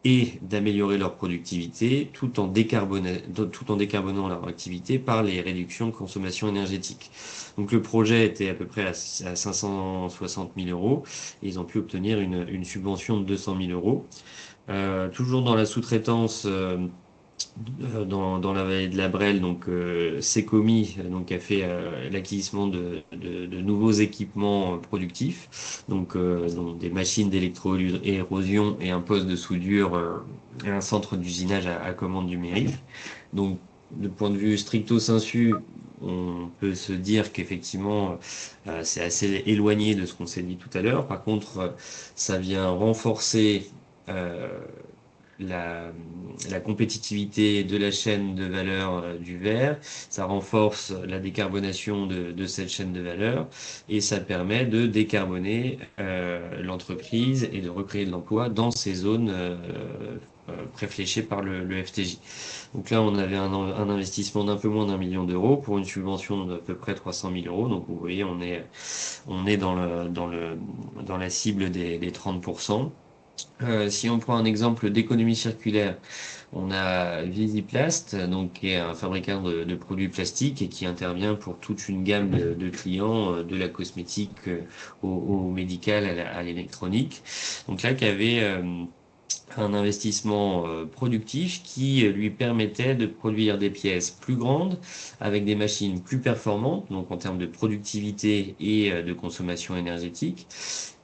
et d'améliorer leur productivité tout en décarbonant leur activité par les réductions de consommation énergétique. Donc le projet était à peu près à 560 000 euros et ils ont pu obtenir une subvention de 200 000 euros. Toujours dans la sous-traitance, dans la vallée de la Brelle, donc Secomi donc a fait l'acquisition de nouveaux équipements productifs, donc des machines d'électro-érosion et un poste de soudure et un centre d'usinage à commande numérique. Donc de point de vue stricto sensu, on peut se dire qu'effectivement c'est assez éloigné de ce qu'on s'est dit tout à l'heure. Par contre, ça vient renforcer la compétitivité de la chaîne de valeur du verre, ça renforce la décarbonation de cette chaîne de valeur et ça permet de décarboner l'entreprise et de recréer de l'emploi dans ces zones préfléchées par le FTJ. Donc là, on avait un investissement d'un peu moins d'1 million d'euros pour une subvention d'à peu près 300 000 euros. Donc vous voyez, on est dans la cible des 30%. Si on prend un exemple d'économie circulaire, on a Visiplast, donc qui est un fabricant de produits plastiques et qui intervient pour toute une gamme de clients, de la cosmétique au médical, à l'électronique. Donc là, qui avait un investissement productif qui lui permettait de produire des pièces plus grandes avec des machines plus performantes, donc en termes de productivité et de consommation énergétique.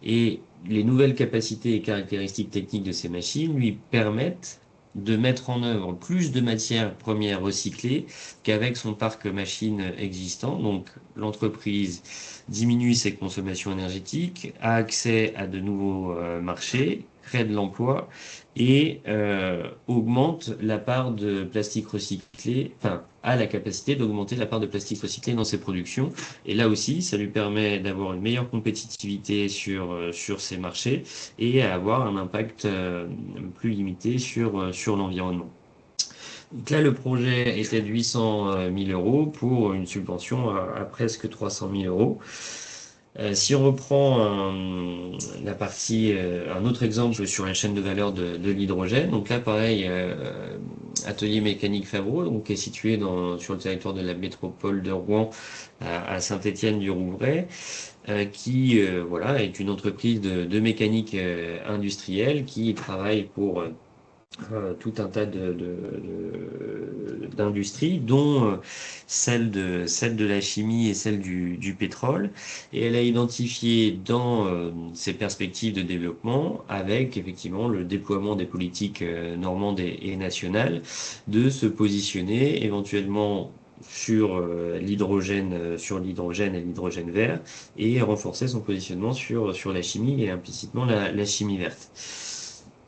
Et les nouvelles capacités et caractéristiques techniques de ces machines lui permettent de mettre en œuvre plus de matières premières recyclées qu'avec son parc machine existant. Donc l'entreprise diminue ses consommations énergétiques, a accès à de nouveaux marchés, crée de l'emploi et augmente la part de plastique recyclé, enfin a la capacité d'augmenter la part de plastique recyclé dans ses productions. Et là aussi, ça lui permet d'avoir une meilleure compétitivité sur ces marchés et à avoir un impact plus limité sur l'environnement. Donc là, le projet était de 800 000 euros pour une subvention à presque 300 000 euros. Si on reprend un autre exemple sur la chaîne de valeur de l'hydrogène, donc là pareil, atelier mécanique Favreau, donc qui est situé sur le territoire de la métropole de Rouen, à Saint-Étienne-du-Rouvray, qui voilà, est une entreprise de mécanique industrielle qui travaille pour tout un tas d'industries, dont celle de la chimie et celle du pétrole. Et elle a identifié dans ses perspectives de développement, avec effectivement le déploiement des politiques normandes et nationales, de se positionner éventuellement sur l'hydrogène et l'hydrogène vert, et renforcer son positionnement sur la chimie et implicitement la chimie verte.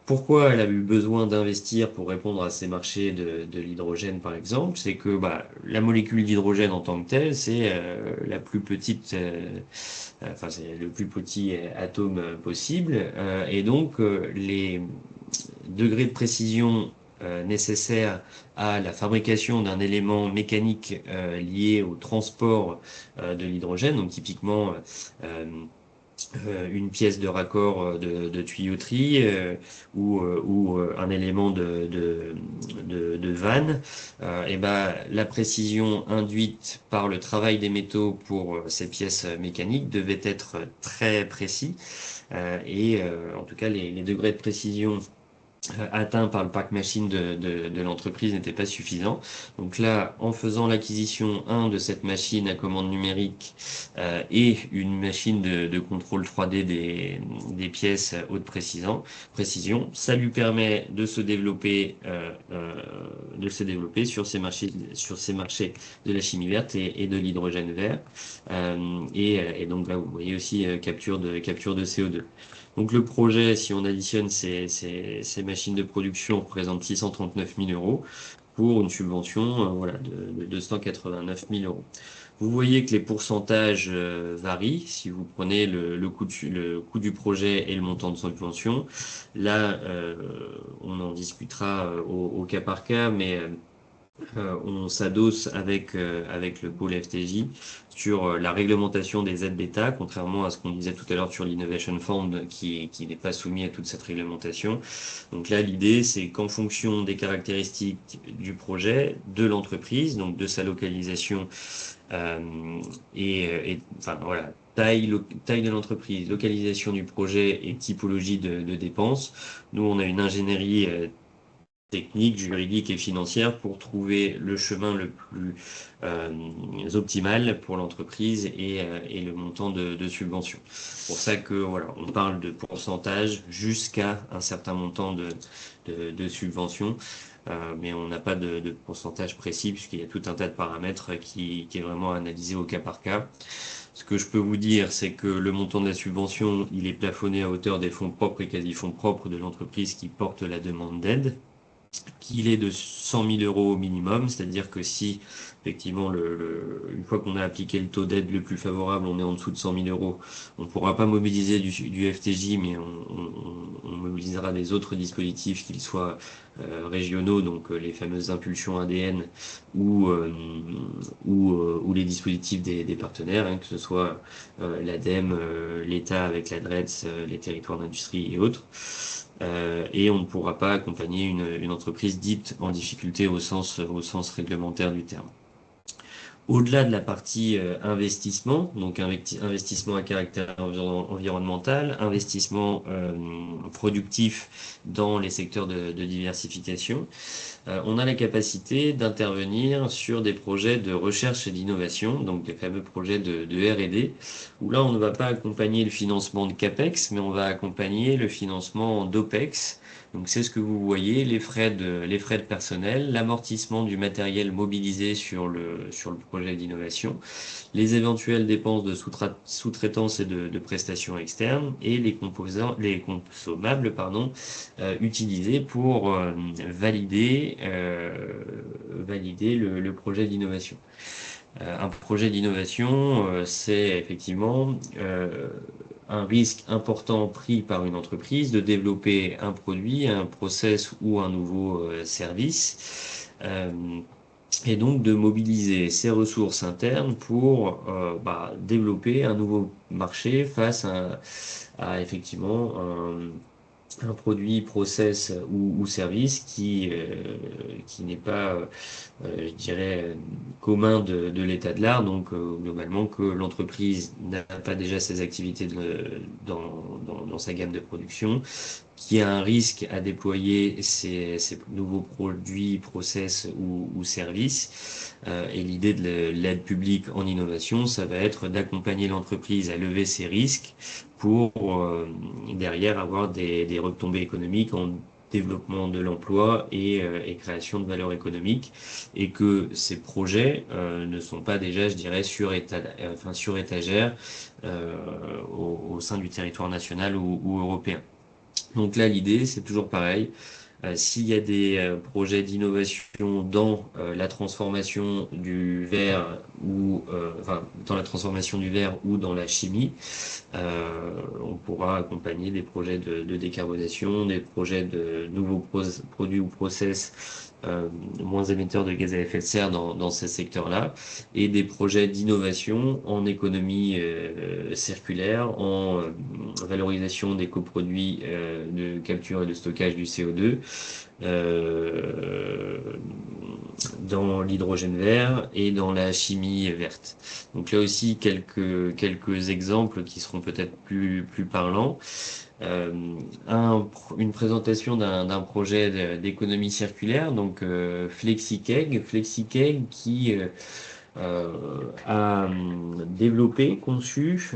Pourquoi elle a eu besoin d'investir pour répondre à ces marchés de l'hydrogène, par exemple? C'est que la molécule d'hydrogène en tant que telle, c'est la plus petite, enfin c'est le plus petit atome possible, et donc les degrés de précision nécessaires à la fabrication d'un élément mécanique lié au transport de l'hydrogène, donc typiquement une pièce de raccord de tuyauterie ou un élément de vanne, la précision induite par le travail des métaux pour ces pièces mécaniques devait être très précis, en tout cas les degrés de précision atteint par le parc machine de l'entreprise n'était pas suffisant. Donc là, en faisant l'acquisition de cette machine à commande numérique et une machine de contrôle 3D des pièces haute précision, ça lui permet de se développer sur ces marchés de la chimie verte et de l'hydrogène vert. Et donc là, vous voyez aussi capture de CO2. Donc le projet, si on additionne ces machines de production, représente 639 000 euros pour une subvention de 289 000 euros. Vous voyez que les pourcentages varient si vous prenez le coût du projet et le montant de subvention. Là, on en discutera au cas par cas, mais on s'adosse avec le pôle FTJ sur la réglementation des aides d'État, contrairement à ce qu'on disait tout à l'heure sur l'Innovation Fund qui n'est pas soumis à toute cette réglementation. Donc là, l'idée, c'est qu'en fonction des caractéristiques du projet, de l'entreprise, donc de sa localisation taille de l'entreprise, localisation du projet et typologie de dépenses, nous, on a une ingénierie technique, juridique et financière pour trouver le chemin le plus optimal pour l'entreprise et le montant de subvention. C'est pour ça que on parle de pourcentage jusqu'à un certain montant de subvention, mais on n'a pas de pourcentage précis puisqu'il y a tout un tas de paramètres qui est vraiment analysé au cas par cas. Ce que je peux vous dire, c'est que le montant de la subvention, il est plafonné à hauteur des fonds propres et quasi-fonds propres de l'entreprise qui porte la demande d'aide, qu'il est de 100 000 euros au minimum, c'est-à-dire que si effectivement une fois qu'on a appliqué le taux d'aide le plus favorable, on est en dessous de 100 000 euros, on ne pourra pas mobiliser du FTJ, mais on mobilisera des autres dispositifs, qu'ils soient régionaux, donc les fameuses impulsions ADN ou les dispositifs des partenaires, que ce soit l'ADEME, l'État avec la DRETS, les territoires d'industrie et autres. Et on ne pourra pas accompagner une entreprise dite en difficulté au sens réglementaire du terme. Au-delà de la partie investissement, donc investissement à caractère environnemental, investissement productif dans les secteurs de diversification, on a la capacité d'intervenir sur des projets de recherche et d'innovation, donc des fameux projets de R&D, où là on ne va pas accompagner le financement de CAPEX, mais on va accompagner le financement d'OPEX. Donc c'est ce que vous voyez, les frais de personnel, l'amortissement du matériel mobilisé sur le projet d'innovation, les éventuelles dépenses de sous-traitance et de prestations externes et les consommables utilisés pour valider le projet d'innovation. Un projet d'innovation, c'est effectivement un risque important pris par une entreprise de développer un produit, un process ou un nouveau service, et donc de mobiliser ses ressources internes pour développer un nouveau marché face à effectivement un produit, process ou service qui n'est pas, je dirais, commun de l'état de l'art. Donc, globalement, que l'entreprise n'a pas déjà ses activités dans sa gamme de production, qui a un risque à déployer ces nouveaux produits, process ou services. Et l'idée de l'aide publique en innovation, ça va être d'accompagner l'entreprise à lever ses risques pour derrière avoir des retombées économiques en développement de l'emploi et création de valeur économique, et que ces projets ne sont pas déjà, je dirais, sur étagère au sein du territoire national ou européen. Donc là, l'idée, c'est toujours pareil. S'il y a des projets d'innovation dans la transformation du verre dans la transformation du verre ou dans la chimie, on pourra accompagner des projets de décarbonation, des projets de nouveaux produits ou process moins émetteurs de gaz à effet de serre dans ces secteurs-là, et des projets d'innovation en économie circulaire, en valorisation des coproduits de capture et de stockage du CO2, dans l'hydrogène vert et dans la chimie verte. Donc là aussi, quelques exemples qui seront peut-être plus parlants. Une présentation d'un projet d'économie circulaire, donc FlexiKeg qui a développé, conçu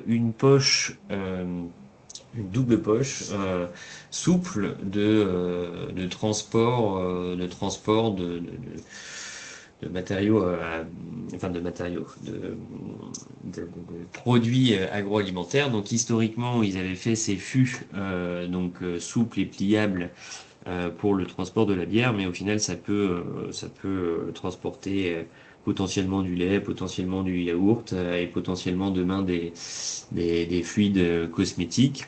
une poche, une double poche souple de transport de matériaux, de produits agroalimentaires. Donc historiquement, ils avaient fait ces fûts souples et pliables pour le transport de la bière, mais au final, ça peut transporter potentiellement du lait, potentiellement du yaourt et potentiellement demain des fluides cosmétiques.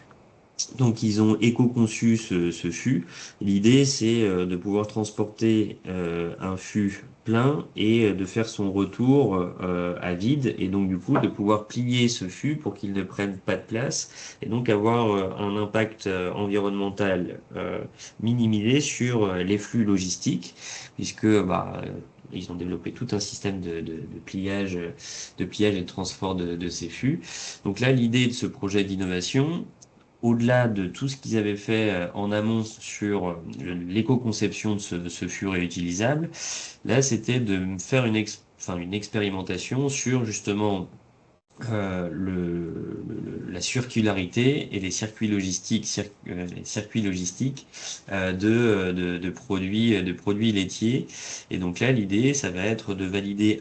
Donc ils ont éco-conçu ce fût. L'idée, c'est de pouvoir transporter un fût plein et de faire son retour à vide, et donc du coup de pouvoir plier ce fût pour qu'il ne prenne pas de place, et donc avoir un impact environnemental minimisé sur les flux logistiques, puisque ils ont développé tout un système de pliage et de transport de ces fûts. Donc là, l'idée de ce projet d'innovation, au-delà de tout ce qu'ils avaient fait en amont sur l'éco-conception de ce fût réutilisable, là, c'était de faire une expérimentation sur justement la circularité et les circuits logistiques, de produits laitiers. Et donc là, l'idée, ça va être de valider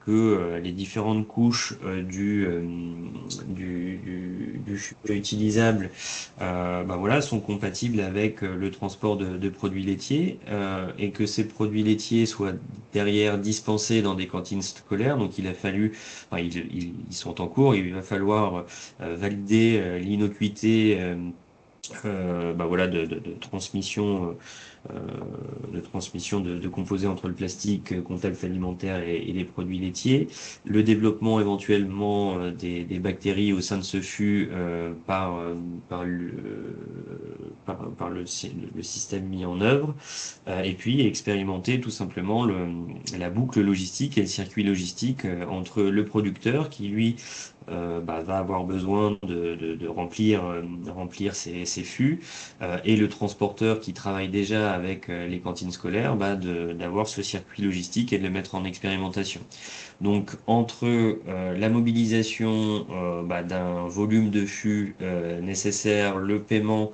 que les différentes couches du fût réutilisable sont compatibles avec le transport de produits laitiers, et que ces produits laitiers soient derrière dispensés dans des cantines scolaires. Donc il a fallu, ils sont en cours, il va falloir valider l'innocuité de transmission de composés entre le plastique, contact alimentaire et les produits laitiers, le développement éventuellement des bactéries au sein de ce fût par le système mis en œuvre, et puis expérimenter tout simplement la boucle logistique et le circuit logistique entre le producteur qui lui va avoir besoin de remplir ses fûts, et le transporteur qui travaille déjà avec les cantines scolaires, d'avoir ce circuit logistique et de le mettre en expérimentation. Donc entre la mobilisation d'un volume de fûts nécessaire, le paiement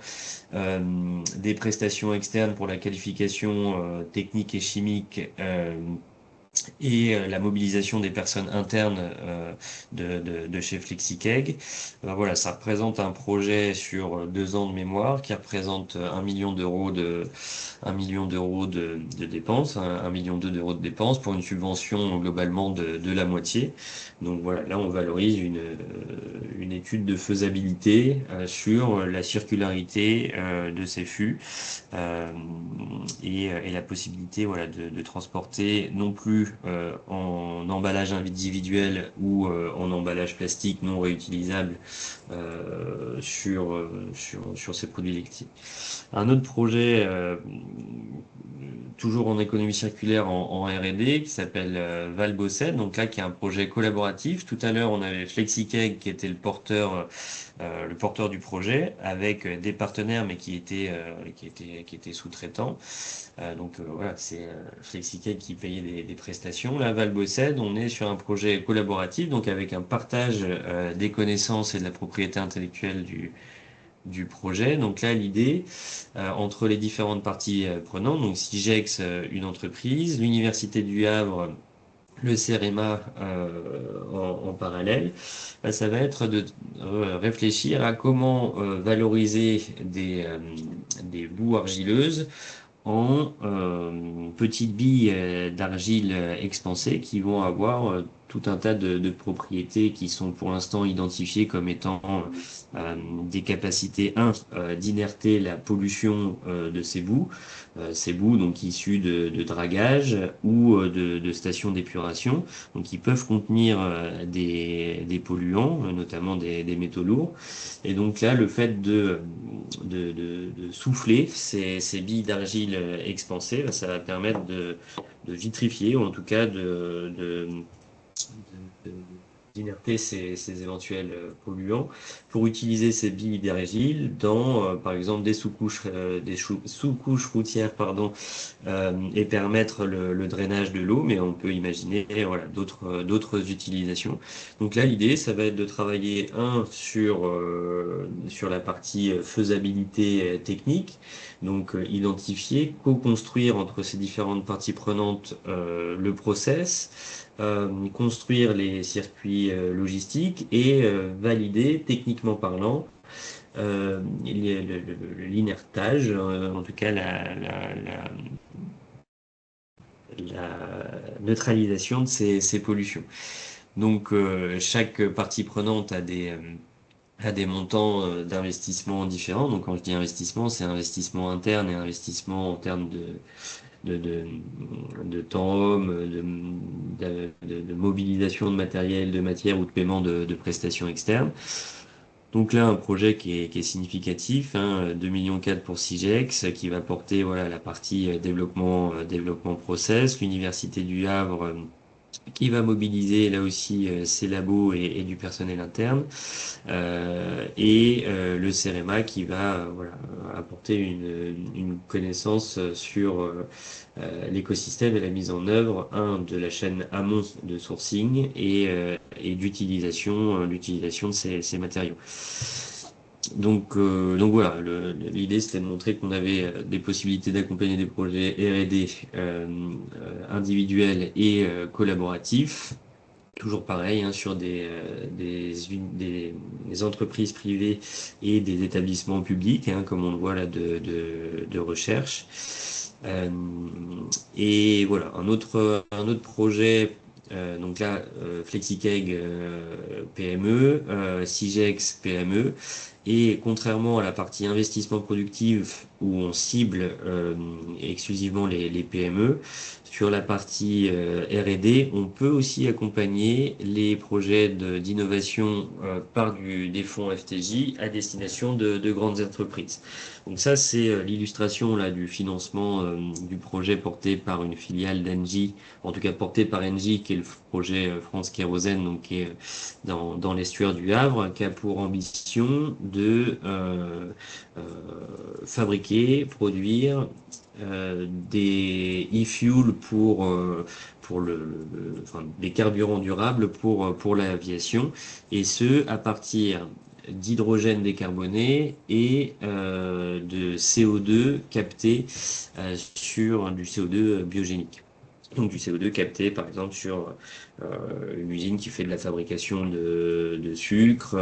des prestations externes pour la qualification technique et chimique, et la mobilisation des personnes internes de chez FlexiKeg, voilà, ça représente un projet sur 2 ans de mémoire qui représente 1 million d'euros de dépenses, 1,2 million d'euros de dépenses pour une subvention globalement de la moitié. Donc voilà, là on valorise une étude de faisabilité sur la circularité de ces fûts, et la possibilité de transporter non plus conçus en emballage individuel ou en emballage plastique non réutilisable sur ces produits électriques. Un autre projet, toujours en économie circulaire en R&D, qui s'appelle Valbocet, donc là qui est un projet collaboratif. Tout à l'heure, on avait FlexiKeg qui était le porteur du projet, avec des partenaires, mais qui étaient sous-traitants. Voilà, c'est FlexiKeg qui payait des prestations. Là, Valbocet, on est sur un projet collaboratif, donc avec un partage des connaissances et de la propriété intellectuelle du projet. Donc là, l'idée, entre les différentes parties prenantes, donc Sigex, une entreprise, l'Université du Havre, le CEREMA en parallèle, ça va être de réfléchir à comment valoriser des boues argileuses en petites billes d'argile expansées qui vont avoir tout un tas de propriétés qui sont pour l'instant identifiées comme étant des capacités d'inerter la pollution de ces boues donc issues de dragage ou de stations d'épuration, donc qui peuvent contenir des polluants, notamment des métaux lourds. Et donc là, le fait de souffler ces billes d'argile expansées, ça va permettre de vitrifier, ou en tout cas d'inerter ces éventuels polluants pour utiliser ces billes d'argile dans, par exemple, des sous-couches routières, et permettre le drainage de l'eau, mais on peut imaginer voilà, d'autres utilisations. Donc là, l'idée, ça va être de travailler sur la partie faisabilité technique, donc identifier, co-construire entre ces différentes parties prenantes le process, construire les circuits logistiques et valider, techniquement parlant, l'inertage, en tout cas la neutralisation de ces pollutions. Donc chaque partie prenante a des montants d'investissement différents. Donc quand je dis investissement, c'est investissement interne et investissement en termes de temps homme, de mobilisation de matériel, de matière ou de paiement de prestations externes. Donc là, un projet qui est significatif, 2,4 millions pour Sigex, qui va porter voilà, la partie développement process, l'Université du Havre, qui va mobiliser là aussi ses labos et du personnel interne, et le CEREMA qui va apporter une connaissance sur l'écosystème et la mise en œuvre de la chaîne amont de sourcing et d'utilisation de ces matériaux. Donc voilà, l'idée c'était de montrer qu'on avait des possibilités d'accompagner des projets R&D individuels et collaboratifs. Toujours pareil, sur des entreprises privées et des établissements publics, comme on le voit là, de recherche. Et voilà, un autre projet, donc là, FlexiKeg PME, Sigex PME, et contrairement à la partie investissement productif où on cible exclusivement les PME, sur la partie R&D, on peut aussi accompagner les projets d'innovation par des fonds FTJ à destination de grandes entreprises. Donc ça, c'est l'illustration là du financement du projet porté par une filiale d'Engie, en tout cas porté par Engie, qui est le projet France Kérosène, donc qui est dans l'estuaire du Havre, qui a pour ambition de fabriquer, produire des e-fuels pour des carburants durables pour l'aviation, et ce à partir d'hydrogène décarboné et de CO2 capté sur du CO2 biogénique. Donc du CO2 capté par exemple sur une usine qui fait de la fabrication de sucre,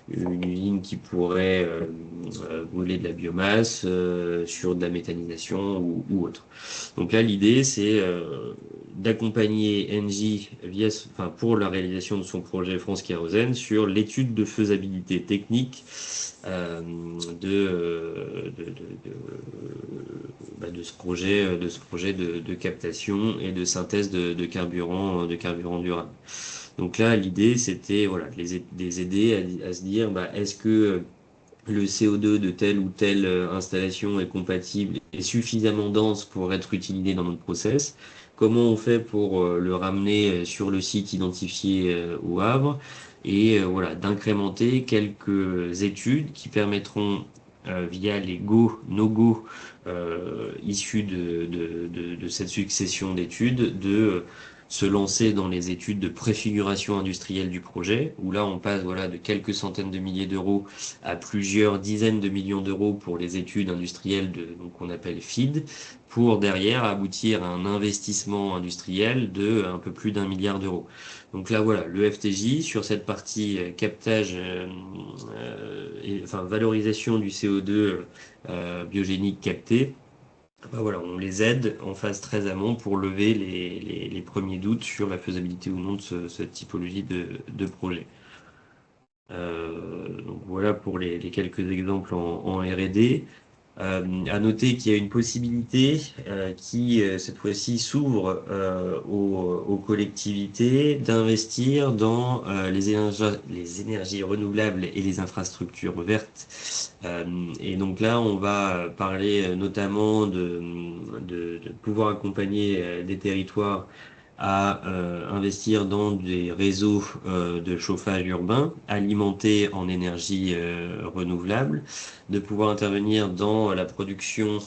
une usine qui pourrait brûler de la biomasse, sur de la méthanisation ou autre. Donc là l'idée c'est d'accompagner Engie pour la réalisation de son projet France Kérosène sur l'étude de faisabilité technique de ce projet de captation et de synthèse de carburant durable. Donc là, l'idée, c'était voilà, de les aider à se dire, est-ce que le CO2 de telle ou telle installation est compatible et suffisamment dense pour être utilisé dans notre process? Comment on fait pour le ramener sur le site identifié au Havre? Et voilà, d'incrémenter quelques études qui permettront, via les go, no-go issus de cette succession d'études, de se lancer dans les études de préfiguration industrielle du projet, où là on passe voilà, de quelques centaines de milliers d'euros à plusieurs dizaines de millions d'euros pour les études industrielles donc qu'on appelle FEED, pour derrière aboutir à un investissement industriel de un peu plus d'1 milliard d'euros. Donc là voilà, le FTJ sur cette partie captage, valorisation du CO2 biogénique capté, voilà, on les aide en phase très amont pour lever les premiers doutes sur la faisabilité ou non de cette typologie de projet. Donc voilà pour les quelques exemples en R&D. À noter qu'il y a une possibilité qui, cette fois-ci, s'ouvre aux collectivités d'investir dans les énergies renouvelables et les infrastructures vertes. Et donc là, on va parler notamment de pouvoir accompagner des territoires à investir dans des réseaux de chauffage urbain alimentés en énergie renouvelable, de pouvoir intervenir dans la production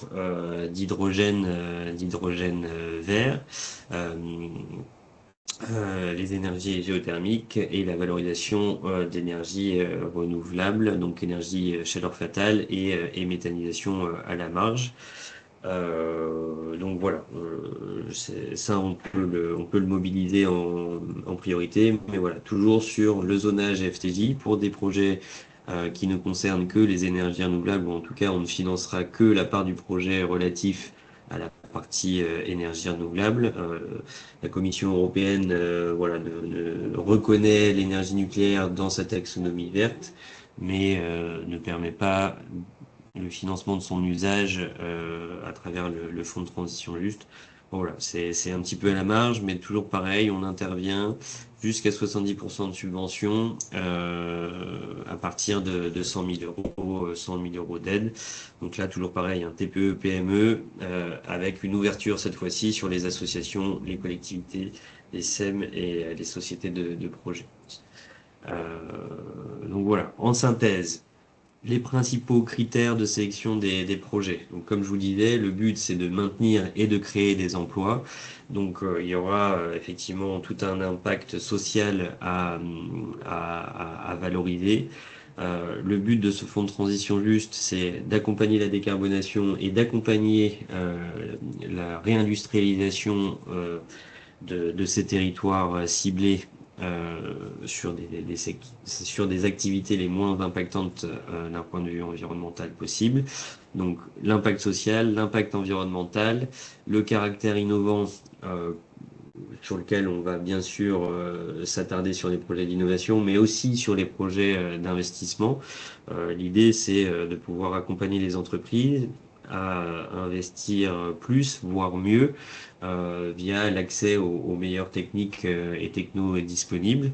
d'hydrogène vert, les énergies géothermiques et la valorisation d'énergie renouvelable, donc énergie chaleur fatale et méthanisation à la marge. Donc voilà, ça on peut le mobiliser en priorité, mais voilà, toujours sur le zonage FTJ pour des projets qui ne concernent que les énergies renouvelables, ou en tout cas on ne financera que la part du projet relatif à la partie énergie renouvelable. La Commission européenne reconnaît l'énergie nucléaire dans sa taxonomie verte, mais ne permet pas le financement de son usage à travers le fonds de transition juste. Bon, voilà, c'est un petit peu à la marge, mais toujours pareil, on intervient jusqu'à 70% de subvention à partir de 100 000 euros, 100 000 euros d'aide. Donc là, toujours pareil, un TPE, PME, avec une ouverture cette fois-ci sur les associations, les collectivités, les SEM et les sociétés de projet. Donc voilà, en synthèse, les principaux critères de sélection des projets. Donc, comme je vous disais, le but, c'est de maintenir et de créer des emplois. Donc, il y aura effectivement tout un impact social à valoriser. Le but de ce fonds de transition juste, c'est d'accompagner la décarbonation et d'accompagner la réindustrialisation de ces territoires ciblés sur des activités les moins impactantes d'un point de vue environnemental possible. Donc l'impact social, l'impact environnemental, le caractère innovant sur lequel on va bien sûr s'attarder sur les projets d'innovation, mais aussi sur les projets d'investissement. L'idée, c'est de pouvoir accompagner les entreprises à investir plus, voire mieux, via l'accès aux meilleures techniques et technos disponibles.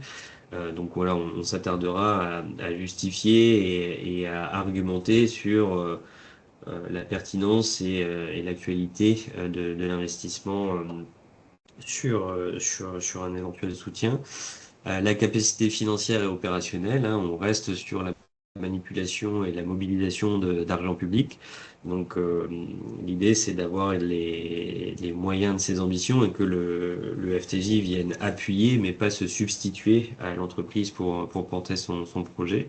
Donc voilà, on s'attardera à justifier et à argumenter sur la pertinence et l'actualité de l'investissement sur un éventuel soutien. La capacité financière et opérationnelle, hein, on reste sur la manipulation et la mobilisation d'argent public. Donc l'idée, c'est d'avoir les moyens de ses ambitions et que le FTJ vienne appuyer, mais pas se substituer à l'entreprise pour porter son projet.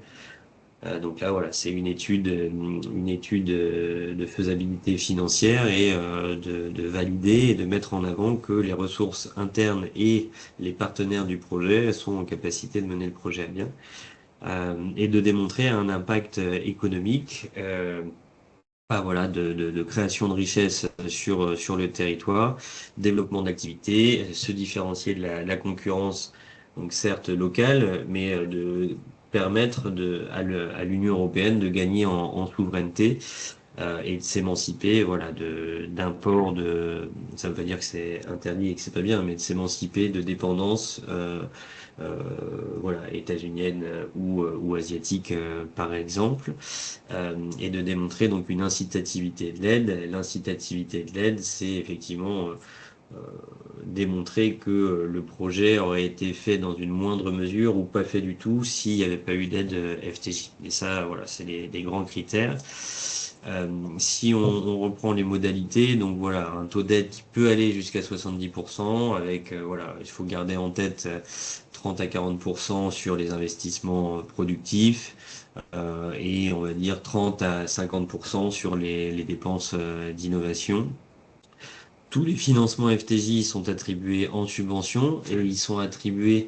Donc là, voilà, c'est une étude de faisabilité financière et de valider et de mettre en avant que les ressources internes et les partenaires du projet sont en capacité de mener le projet à bien et de démontrer un impact économique voilà, de création de richesse sur le territoire, développement d'activités, se différencier de la concurrence, donc certes locale, mais de permettre à l'Union européenne de gagner en souveraineté et de s'émanciper, voilà, d'imports, ça veut pas dire que c'est interdit et que c'est pas bien, mais de s'émanciper de dépendance, euh, voilà, états-unienne ou asiatique par exemple, et de démontrer donc une incitativité de l'aide. L'incitativité de l'aide, c'est effectivement euh, démontrer que le projet aurait été fait dans une moindre mesure ou pas fait du tout s'il n'y avait pas eu d'aide FTJ. Et ça, voilà, c'est les grands critères. Si on reprend les modalités, donc voilà, un taux d'aide qui peut aller jusqu'à 70%, avec, voilà, il faut garder en tête 30 à 40% sur les investissements productifs, et on va dire 30 à 50% sur les dépenses d'innovation. Tous les financements FTJ sont attribués en subvention et ils sont attribués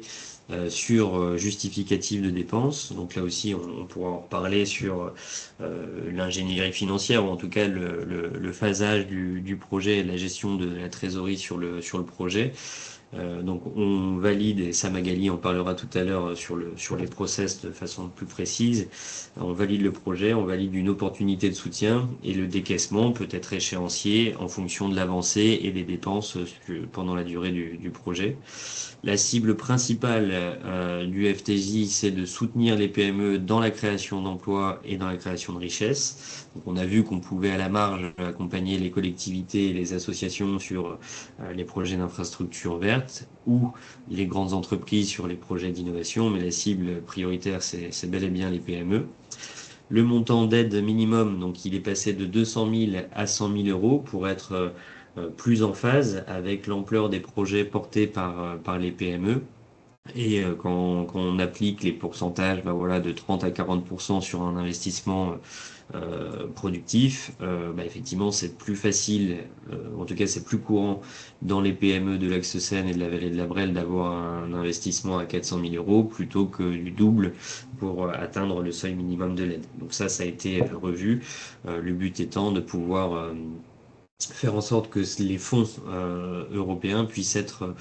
sur justificatif de dépenses. Donc là aussi, on pourra en reparler sur l'ingénierie financière, ou en tout cas le phasage du projet et la gestion de la trésorerie sur le projet. Donc on valide, et ça Magali en parlera tout à l'heure sur les process de façon plus précise, on valide le projet, on valide une opportunité de soutien, et le décaissement peut être échéancié en fonction de l'avancée et des dépenses pendant la durée du projet. La cible principale du FTJ, c'est de soutenir les PME dans la création d'emplois et dans la création de richesses. Donc, on a vu qu'on pouvait à la marge accompagner les collectivités et les associations sur les projets d'infrastructures vertes ou les grandes entreprises sur les projets d'innovation, mais la cible prioritaire, c'est bel et bien les PME. Le montant d'aide minimum, donc il est passé de 200 000 à 100 000 euros pour être plus en phase avec l'ampleur des projets portés par les PME. Et quand on applique les pourcentages, voilà, de 30 à 40% sur un investissement productif, effectivement, c'est plus facile, en tout cas, c'est plus courant dans les PME de l'Axe Seine et de la vallée de la Brelle d'avoir un investissement à 400 000 euros plutôt que du double pour atteindre le seuil minimum de l'aide. Donc ça a été revu. Le but étant de pouvoir faire en sorte que les fonds européens puissent être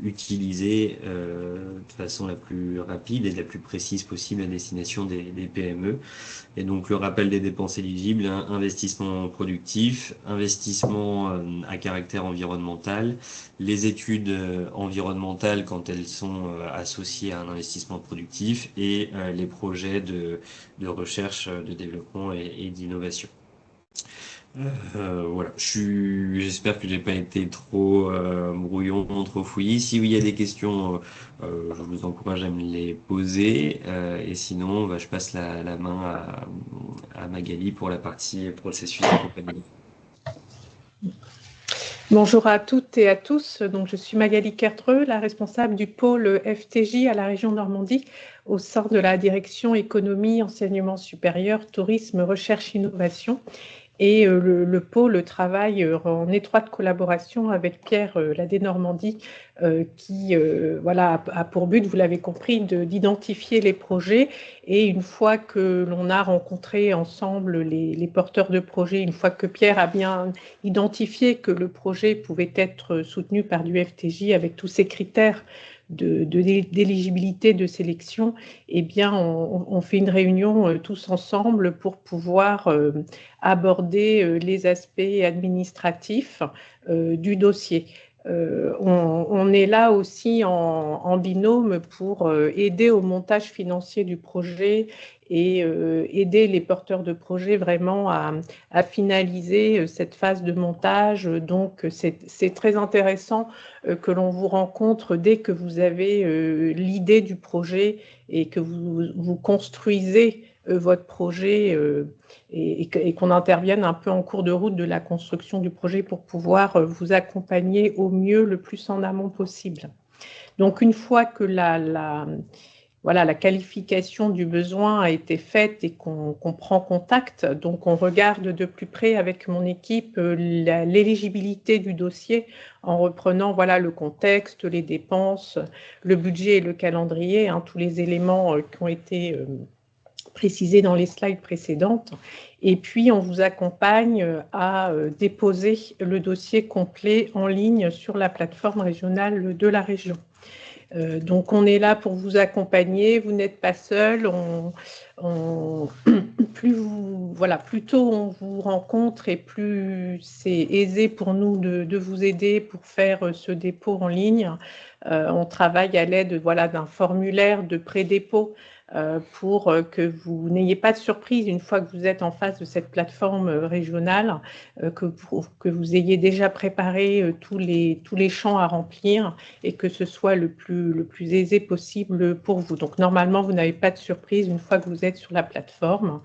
utilisés de façon la plus rapide et la plus précise possible à destination des PME. Et donc le rappel des dépenses éligibles, investissement productif, investissement à caractère environnemental, les études environnementales quand elles sont associées à un investissement productif, et les projets de recherche, de développement et d'innovation. Voilà, j'espère que j'ai pas été trop brouillon, trop fouillis. Si oui, il y a des questions, je vous encourage à me les poser. Et sinon, je passe la main à Magali pour la partie processus d'accompagnement. Bonjour à toutes et à tous. Donc, je suis Magali Kertreux, la responsable du pôle FTJ à la région Normandie au sein de la direction économie, enseignement supérieur, tourisme, recherche, innovation. Et le pôle travaille en étroite collaboration avec Pierre Ladé-Normandie, qui a pour but, vous l'avez compris, d'identifier les projets. Et une fois que l'on a rencontré ensemble les porteurs de projets, une fois que Pierre a bien identifié que le projet pouvait être soutenu par du FTJ avec tous ces critères d'éligibilité, de sélection, eh bien, on fait une réunion tous ensemble pour pouvoir aborder les aspects administratifs du dossier. On est là aussi en binôme pour aider au montage financier du projet et aider les porteurs de projets vraiment à finaliser cette phase de montage. Donc, c'est très intéressant que l'on vous rencontre dès que vous avez l'idée du projet et que vous construisez votre projet et qu'on intervienne un peu en cours de route de la construction du projet pour pouvoir vous accompagner au mieux, le plus en amont possible. Donc, une fois que la qualification du besoin a été faite et qu'on prend contact, donc on regarde de plus près avec mon équipe l'éligibilité du dossier en reprenant le contexte, les dépenses, le budget et le calendrier, tous les éléments qui ont été précisé dans les slides précédentes. Et puis, on vous accompagne à déposer le dossier complet en ligne sur la plateforme régionale de la région. Donc, on est là pour vous accompagner, vous n'êtes pas seul. Plus tôt on vous rencontre et plus c'est aisé pour nous de vous aider pour faire ce dépôt en ligne. On travaille à l'aide d'un formulaire de pré-dépôt pour que vous n'ayez pas de surprise une fois que vous êtes en face de cette plateforme régionale, que vous ayez déjà préparé tous les champs à remplir et que ce soit le plus aisé possible pour vous. Donc, normalement, vous n'avez pas de surprise une fois que vous êtes sur la plateforme.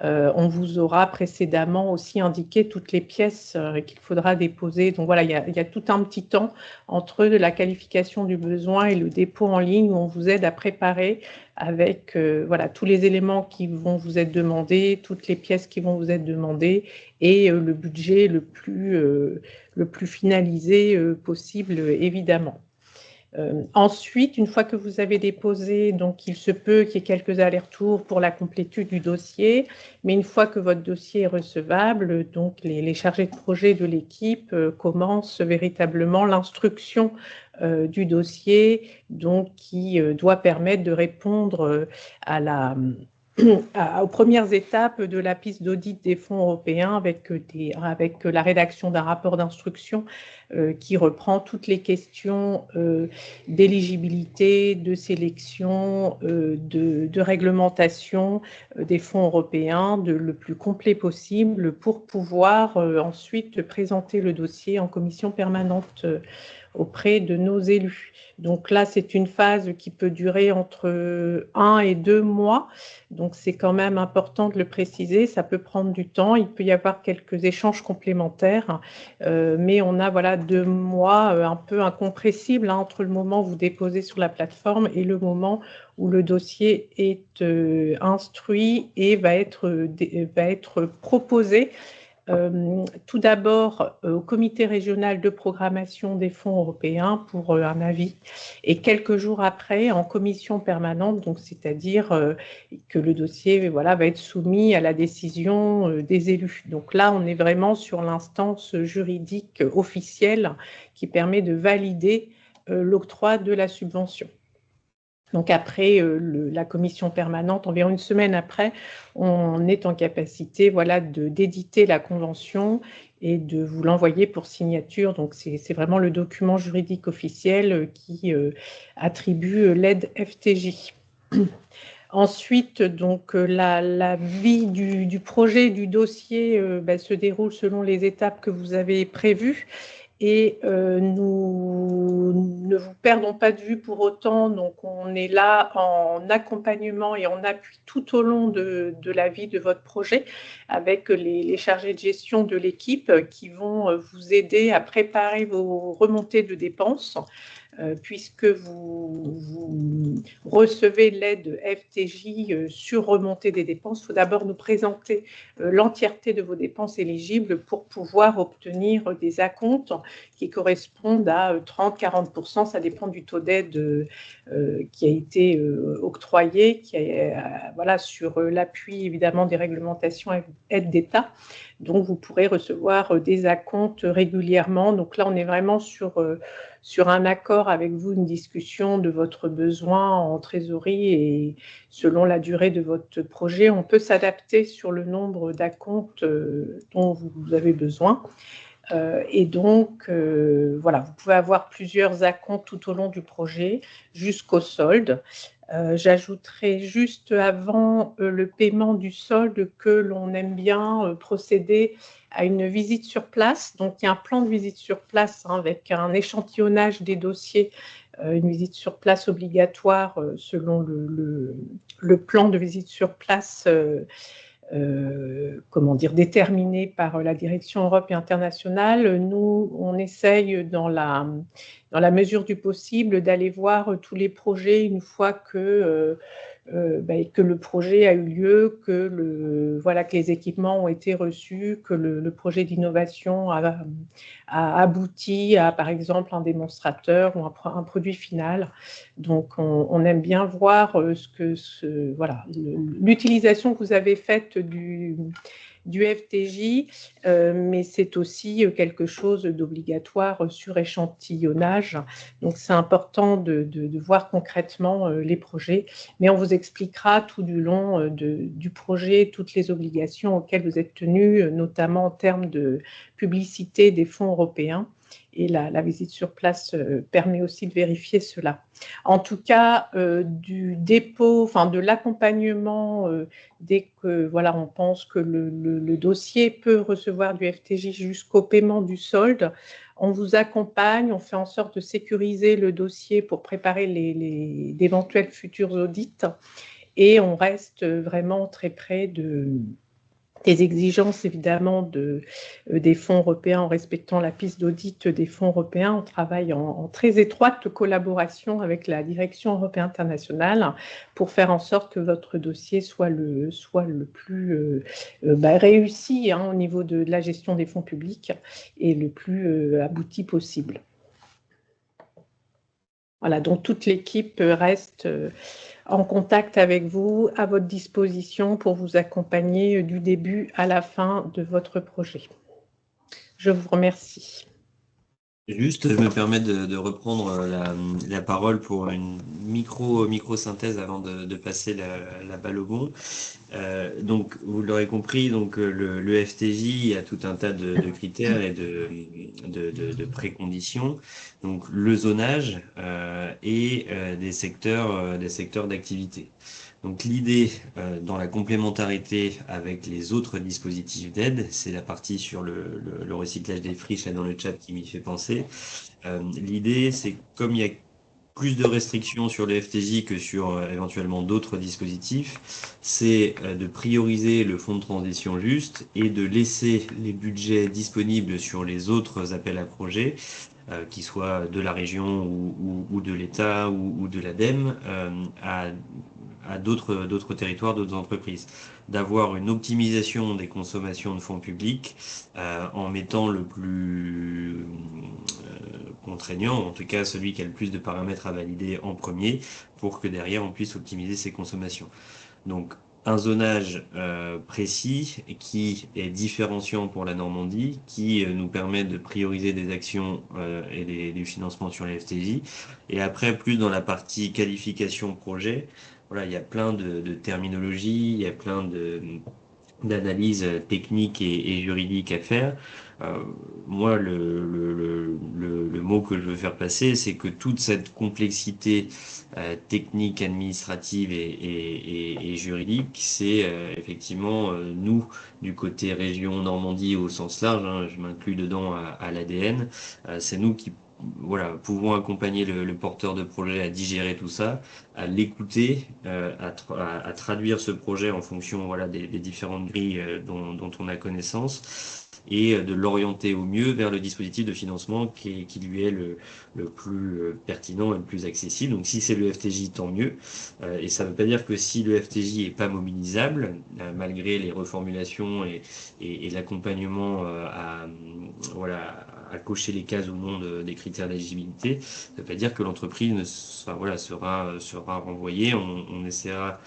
On vous aura précédemment aussi indiqué toutes les pièces qu'il faudra déposer. Donc voilà, il y a tout un petit temps entre la qualification du besoin et le dépôt en ligne où on vous aide à préparer avec tous les éléments qui vont vous être demandés, toutes les pièces qui vont vous être demandées et le budget le plus finalisé possible, évidemment. Ensuite, une fois que vous avez déposé, donc il se peut qu'il y ait quelques allers-retours pour la complétude du dossier, mais une fois que votre dossier est recevable, donc les chargés de projet de l'équipe commencent véritablement l'instruction du dossier, donc qui doit permettre de répondre aux premières étapes de la piste d'audit des fonds européens avec la rédaction d'un rapport d'instruction qui reprend toutes les questions d'éligibilité, de sélection, de réglementation des fonds européens le plus complet possible pour pouvoir ensuite présenter le dossier en commission permanente auprès de nos élus. Donc là, c'est une phase qui peut durer entre 1 et 2 mois. Donc, c'est quand même important de le préciser. Ça peut prendre du temps. Il peut y avoir quelques échanges complémentaires. Mais on a 2 mois un peu incompressibles entre le moment où vous déposez sur la plateforme et le moment où le dossier est instruit et va être proposé. Tout d'abord au comité régional de programmation des fonds européens pour un avis et quelques jours après en commission permanente, donc c'est-à-dire que le dossier va être soumis à la décision des élus. Donc là, on est vraiment sur l'instance juridique officielle qui permet de valider l'octroi de la subvention. Donc après la commission permanente, environ une semaine après, on est en capacité d'éditer la convention et de vous l'envoyer pour signature. Donc c'est vraiment le document juridique officiel qui attribue l'aide FTJ. Ensuite, donc, la vie du projet, du dossier se déroule selon les étapes que vous avez prévues. Et nous ne vous perdons pas de vue pour autant, donc on est là en accompagnement et en appui tout au long de la vie de votre projet avec les chargés de gestion de l'équipe qui vont vous aider à préparer vos remontées de dépenses. Puisque vous recevez l'aide FTJ sur remontée des dépenses, il faut d'abord nous présenter l'entièreté de vos dépenses éligibles pour pouvoir obtenir des acomptes qui correspondent à 30-40%, ça dépend du taux d'aide qui a été octroyé, sur l'appui évidemment des réglementations aide d'État. Donc, vous pourrez recevoir des acomptes régulièrement. Donc là, on est vraiment sur un accord avec vous, une discussion de votre besoin en trésorerie et selon la durée de votre projet, on peut s'adapter sur le nombre d'acomptes dont vous avez besoin. Et donc, vous pouvez avoir plusieurs acomptes tout au long du projet jusqu'au solde. J'ajouterai juste avant le paiement du solde que l'on aime bien procéder à une visite sur place. Donc, il y a un plan de visite sur place avec un échantillonnage des dossiers, une visite sur place obligatoire selon le plan de visite sur place déterminé par la direction Europe et internationale. Nous, on essaye dans la mesure du possible d'aller voir tous les projets une fois que et que le projet a eu lieu, que les équipements ont été reçus, que le projet d'innovation a abouti à, par exemple, un démonstrateur ou un produit final. Donc, on aime bien voir l'utilisation que vous avez faite du FTJ, mais c'est aussi quelque chose d'obligatoire sur échantillonnage. Donc, c'est important de voir concrètement les projets, mais on vous expliquera tout du long du projet toutes les obligations auxquelles vous êtes tenus, notamment en termes de publicité des fonds européens. Et la visite sur place permet aussi de vérifier cela. En tout cas, du dépôt, de l'accompagnement, dès que on pense que le dossier peut recevoir du FTJ jusqu'au paiement du solde, on vous accompagne, on fait en sorte de sécuriser le dossier pour préparer d'éventuels futurs audits, et on reste vraiment très près des exigences, évidemment, des fonds européens, en respectant la piste d'audit des fonds européens. On travaille en très étroite collaboration avec la Direction européenne internationale pour faire en sorte que votre dossier soit le plus réussi au niveau de la gestion des fonds publics et le plus abouti possible. Voilà, donc toute l'équipe reste en contact avec vous, à votre disposition pour vous accompagner du début à la fin de votre projet. Je vous remercie. Juste, je me permets de reprendre la parole pour une micro-synthèse avant de passer la balle au bon. Donc, vous l'aurez compris, donc le FTJ a tout un tas de critères et de préconditions. Donc, le zonage et des secteurs d'activité. Donc l'idée dans la complémentarité avec les autres dispositifs d'aide, c'est la partie sur le recyclage des friches là dans le chat qui m'y fait penser. L'idée, c'est comme il y a plus de restrictions sur le FTJ que sur éventuellement d'autres dispositifs, c'est de prioriser le fonds de transition juste et de laisser les budgets disponibles sur les autres appels à projets, qui soient de la région ou de l'État ou de l'ADEME, à d'autres territoires, d'autres entreprises, d'avoir une optimisation des consommations de fonds publics en mettant le plus contraignant, en tout cas celui qui a le plus de paramètres à valider en premier, pour que derrière on puisse optimiser ses consommations. Donc un zonage précis qui est différenciant pour la Normandie, qui nous permet de prioriser des actions et des financements sur les FTJ. Et après, plus dans la partie qualification projet, voilà, il y a plein de terminologie, il y a plein d'analyses techniques et juridiques à faire. Moi, le mot que je veux faire passer, c'est que toute cette complexité technique, administrative et juridique, c'est effectivement nous, du côté région Normandie au sens large, hein, je m'inclus dedans à l'ADN, c'est nous qui pouvons accompagner le porteur de projet à digérer tout ça, à l'écouter, à traduire ce projet en fonction des différentes grilles dont on a connaissance, et de l'orienter au mieux vers le dispositif de financement qui lui est le plus pertinent et le plus accessible. Donc si c'est le FTJ, tant mieux. Et ça ne veut pas dire que si le FTJ n'est pas mobilisable, malgré les reformulations et l'accompagnement à cocher les cases ou non des critères d'éligibilité, ça ne veut pas dire que l'entreprise sera renvoyée. On essaiera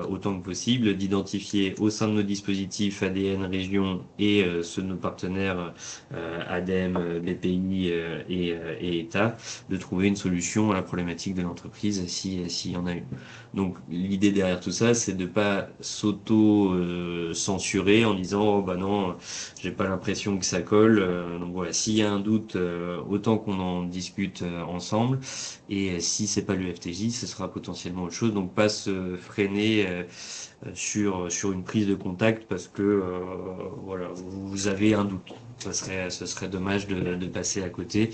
autant que possible d'identifier au sein de nos dispositifs ADN région et ceux de nos partenaires ADEME, BPI et État, de trouver une solution à la problématique de l'entreprise s'il y en a une. Donc l'idée derrière tout ça, c'est de ne pas s'auto-censurer en disant « Oh bah non, j'ai pas l'impression que ça colle ». Donc voilà, s'il y a un doute, autant qu'on en discute ensemble. Et si c'est pas le FTJ, ce sera potentiellement autre chose. Donc pas se freiner sur une prise de contact parce que vous avez un doute. Ce serait dommage de passer à côté.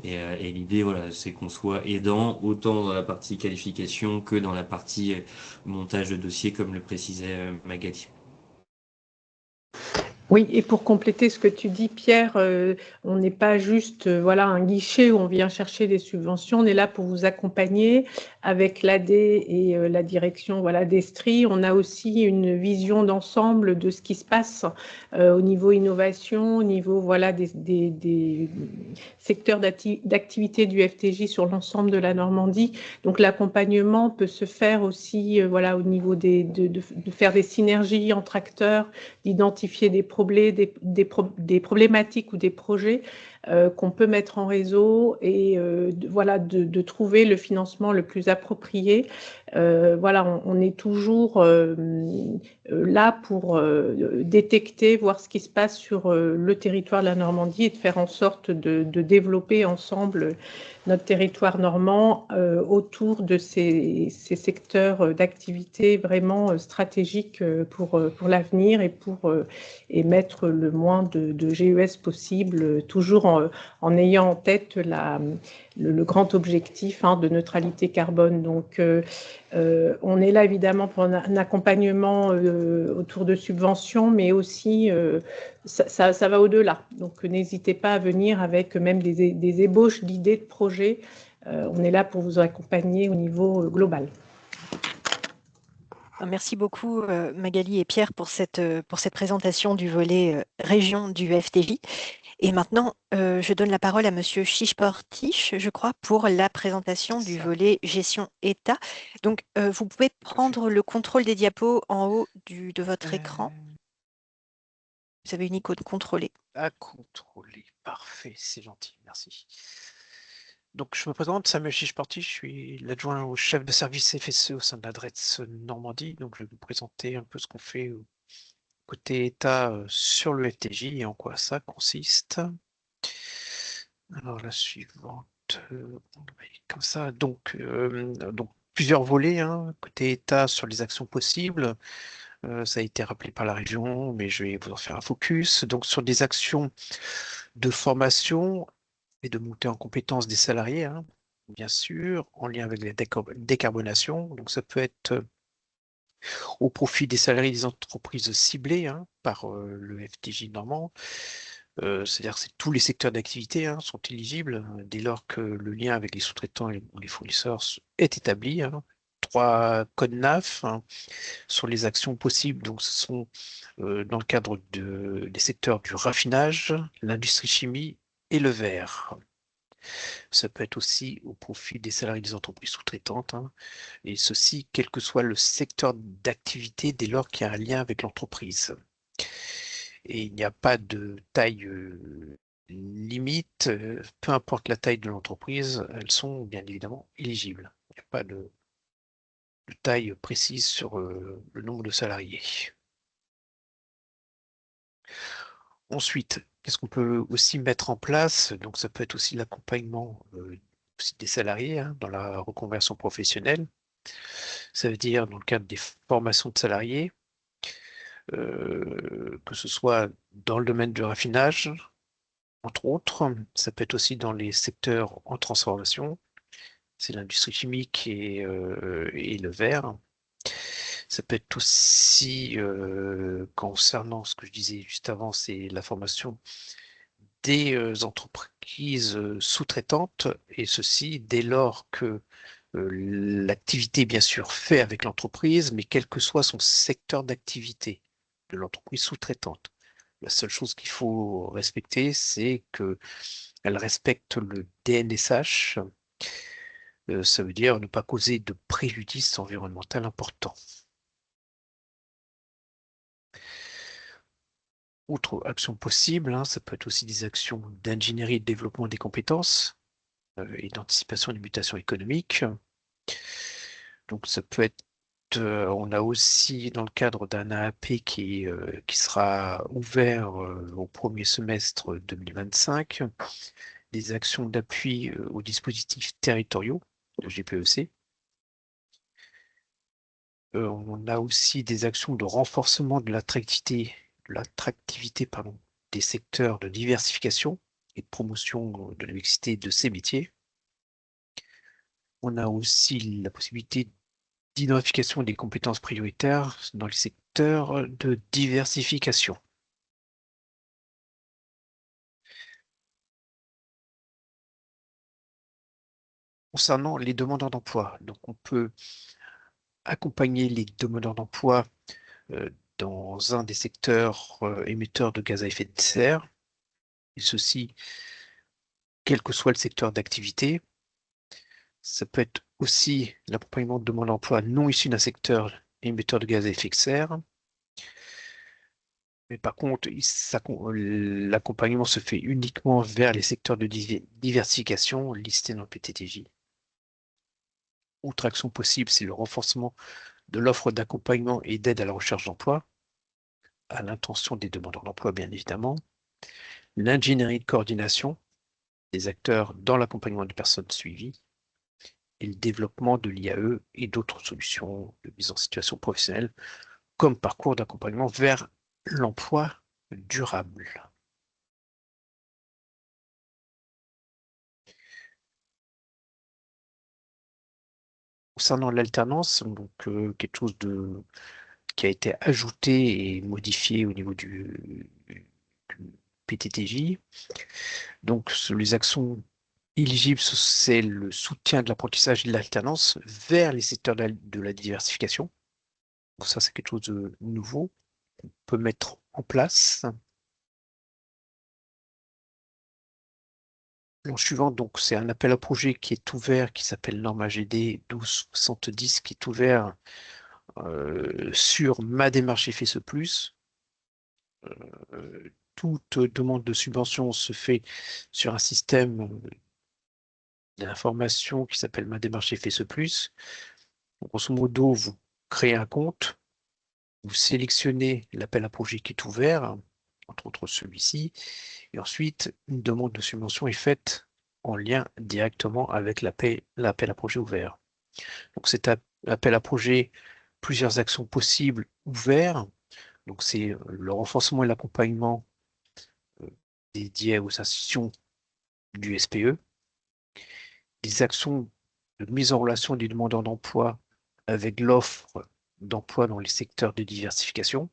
Et l'idée, c'est qu'on soit aidant autant dans la partie qualification que dans la partie montage de dossier, comme le précisait Magali. Oui, et pour compléter ce que tu dis, Pierre, on n'est pas juste voilà, un guichet où on vient chercher des subventions, on est là pour vous accompagner avec l'AD et la direction voilà, d'Estrie. On a aussi une vision d'ensemble de ce qui se passe au niveau innovation, au niveau voilà, des secteurs d'activité du FTJ sur l'ensemble de la Normandie. Donc l'accompagnement peut se faire aussi voilà, au niveau de faire des synergies entre acteurs, d'identifier des problématiques ou des projets qu'on peut mettre en réseau et voilà, de trouver le financement le plus approprié. Voilà, on est toujours là pour détecter, voir ce qui se passe sur le territoire de la Normandie et de faire en sorte de développer ensemble notre territoire normand autour de ces secteurs d'activité vraiment stratégiques pour l'avenir et pour mettre le moins de GES possible, toujours en ayant en tête le grand objectif de neutralité carbone. Donc, on est là évidemment pour un accompagnement autour de subventions, mais aussi ça va au-delà. Donc n'hésitez pas à venir avec même des ébauches d'idées, de projets. On est là pour vous accompagner au niveau global. Merci beaucoup Magali et Pierre pour cette présentation du volet région du FTJ. Et maintenant, je donne la parole à Monsieur Chichportiche, je crois, pour la présentation du volet gestion État. Donc, vous pouvez prendre le contrôle des diapos en haut de votre écran. Vous avez une icône contrôler. À contrôler, parfait, c'est gentil, merci. Donc, je me présente, Samuel Chichporti, je suis l'adjoint au chef de service FSE au sein de l'adresse Normandie. Donc, je vais vous présenter un peu ce qu'on fait côté État sur le FTJ et en quoi ça consiste. Alors, la suivante, comme ça. Donc plusieurs volets, côté État sur les actions possibles. Ça a été rappelé par la région, mais je vais vous en faire un focus. Donc, sur des actions de formation et de montée en compétences des salariés, bien sûr, en lien avec la décarbonation. Donc, ça peut être au profit des salariés des entreprises ciblées par le FTJ normand. C'est-à-dire que tous les secteurs d'activité sont éligibles dès lors que le lien avec les sous-traitants ou les fournisseurs est établi. 3 codes NAF sur les actions possibles. Donc, ce sont dans le cadre des secteurs du raffinage, l'industrie chimie et le verre. Ça peut être aussi au profit des salariés des entreprises sous-traitantes, et ceci, quel que soit le secteur d'activité dès lors qu'il y a un lien avec l'entreprise. Et il n'y a pas de taille limite, peu importe la taille de l'entreprise, elles sont bien évidemment éligibles. Il n'y a pas de taille précise sur le nombre de salariés. Ensuite, qu'est-ce qu'on peut aussi mettre en place? Donc, ça peut être aussi l'accompagnement des salariés dans la reconversion professionnelle. Ça veut dire dans le cadre des formations de salariés, que ce soit dans le domaine du raffinage, entre autres. Ça peut être aussi dans les secteurs en transformation. C'est l'industrie chimique et le verre. Ça peut être aussi, concernant ce que je disais juste avant, c'est la formation des entreprises sous-traitantes, et ceci dès lors que l'activité est bien sûr fait avec l'entreprise, mais quel que soit son secteur d'activité de l'entreprise sous-traitante. La seule chose qu'il faut respecter, c'est qu'elle respecte le DNSH. Ça veut dire ne pas causer de préjudice environnemental important. Autre action possible, ça peut être aussi des actions d'ingénierie et de développement des compétences et d'anticipation des mutations économiques. Donc ça peut être, on a aussi dans le cadre d'un AAP qui sera ouvert au premier semestre 2025, des actions d'appui aux dispositifs territoriaux de GPEC. On a aussi des actions de renforcement de l'attractivité des secteurs de diversification et de promotion de la mixité de ces métiers. On a aussi la possibilité d'identification des compétences prioritaires dans les secteurs de diversification. concernant les demandeurs d'emploi. Donc, on peut accompagner les demandeurs d'emploi dans un des secteurs émetteurs de gaz à effet de serre, et ceci, quel que soit le secteur d'activité. Ça peut être aussi l'accompagnement de demandeurs d'emploi non issus d'un secteur émetteur de gaz à effet de serre. Mais par contre, l'accompagnement se fait uniquement vers les secteurs de diversification listés dans le PTTJ. Autre action possible, c'est le renforcement de l'offre d'accompagnement et d'aide à la recherche d'emploi, à l'intention des demandeurs d'emploi, bien évidemment. L'ingénierie de coordination des acteurs dans l'accompagnement des personnes suivies et le développement de l'IAE et d'autres solutions de mise en situation professionnelle comme parcours d'accompagnement vers l'emploi durable. Concernant l'alternance, donc quelque chose qui a été ajouté et modifié au niveau du PTTJ. Donc, les actions éligibles, c'est le soutien de l'apprentissage et de l'alternance vers les secteurs de la diversification. Donc ça, c'est quelque chose de nouveau qu'on peut mettre en place. Le suivant, donc, c'est un appel à projet qui est ouvert, qui s'appelle Norme AGD 1270, qui est ouvert sur ma démarche FSE+. Toute demande de subvention se fait sur un système d'information qui s'appelle ma démarche FSE+. Grosso modo, vous créez un compte, vous sélectionnez l'appel à projet qui est ouvert, entre autres celui-ci, et ensuite, une demande de subvention est faite en lien directement avec l'appel à projet ouvert. Donc cet appel à projet, plusieurs actions possibles ouvertes. Donc c'est le renforcement et l'accompagnement dédié aux institutions du SPE, des actions de mise en relation des demandeurs d'emploi avec l'offre d'emploi dans les secteurs de diversification.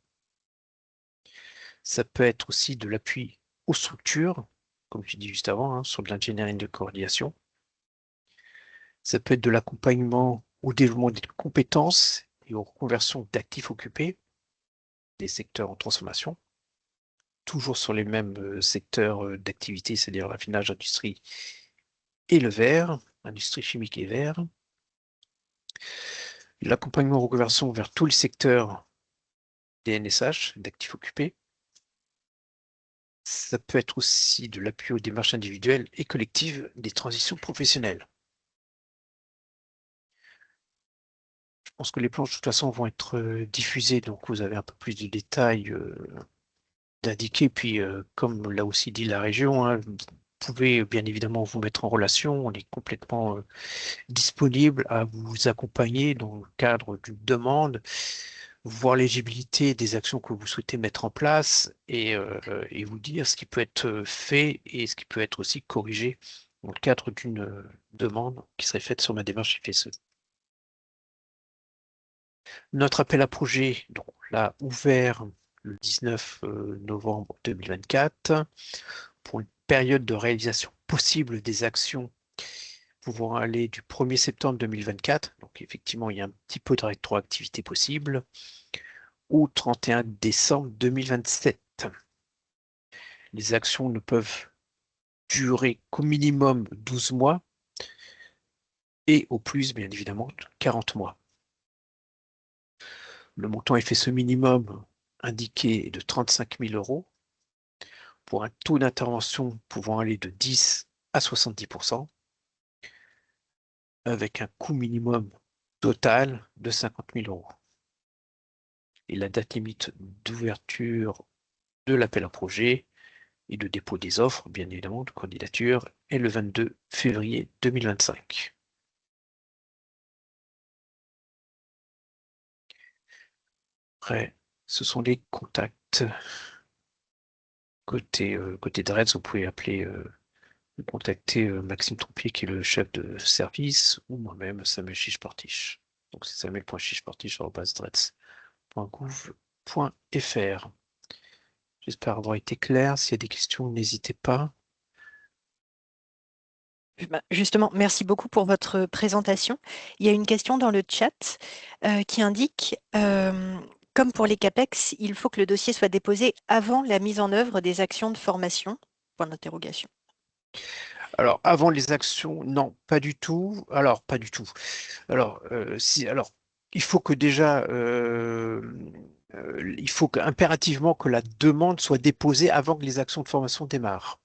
Ça peut être aussi de l'appui aux structures, comme je dis juste avant, sur de l'ingénierie de coordination. Ça peut être de l'accompagnement au développement des compétences et aux reconversions d'actifs occupés, des secteurs en transformation, toujours sur les mêmes secteurs d'activité, c'est-à-dire raffinage, industrie et le verre, industrie chimique et verre. L'accompagnement aux reconversions vers tous les secteurs DNSH, d'actifs occupés. Ça peut être aussi de l'appui aux démarches individuelles et collectives des transitions professionnelles. Je pense que les planches, de toute façon, vont être diffusées, donc vous avez un peu plus de détails d'indiquer. Puis, comme l'a aussi dit la région, vous pouvez bien évidemment vous mettre en relation. On est complètement disponible à vous accompagner dans le cadre d'une demande, voir l'éligibilité des actions que vous souhaitez mettre en place et vous dire ce qui peut être fait et ce qui peut être aussi corrigé dans le cadre d'une demande qui serait faite sur ma démarche FSE. Notre appel à projet, donc là, ouvert le 19 novembre 2024 pour une période de réalisation possible des actions pouvant aller du 1er septembre 2024, donc effectivement il y a un petit peu de rétroactivité possible, au 31 décembre 2027. Les actions ne peuvent durer qu'au minimum 12 mois et au plus, bien évidemment, 40 mois. Le montant FSE minimum indiqué est de 35 000 € pour un taux d'intervention pouvant aller de 10 à 70%, avec un coût minimum total de 50 000 €. Et la date limite d'ouverture de l'appel à projet et de dépôt des offres, bien évidemment, de candidature, est le 22 février 2025. Après, ce sont les contacts. Côté DREDS, vous pouvez appeler contacter Maxime Trompier, qui est le chef de service, ou moi-même, Samuel Chiche-Portiche. Donc c'est samuel.chicheportiche@dreds.gouv.fr. J'espère avoir été clair. S'il y a des questions, n'hésitez pas. Justement, merci beaucoup pour votre présentation. Il y a une question dans le chat qui indique, comme pour les CAPEX, il faut que le dossier soit déposé avant la mise en œuvre des actions de formation. Point d'interrogation. Alors, avant les actions, non, pas du tout. Alors, pas du tout. Alors, il faut que déjà, il faut impérativement que la demande soit déposée avant que les actions de formation démarrent.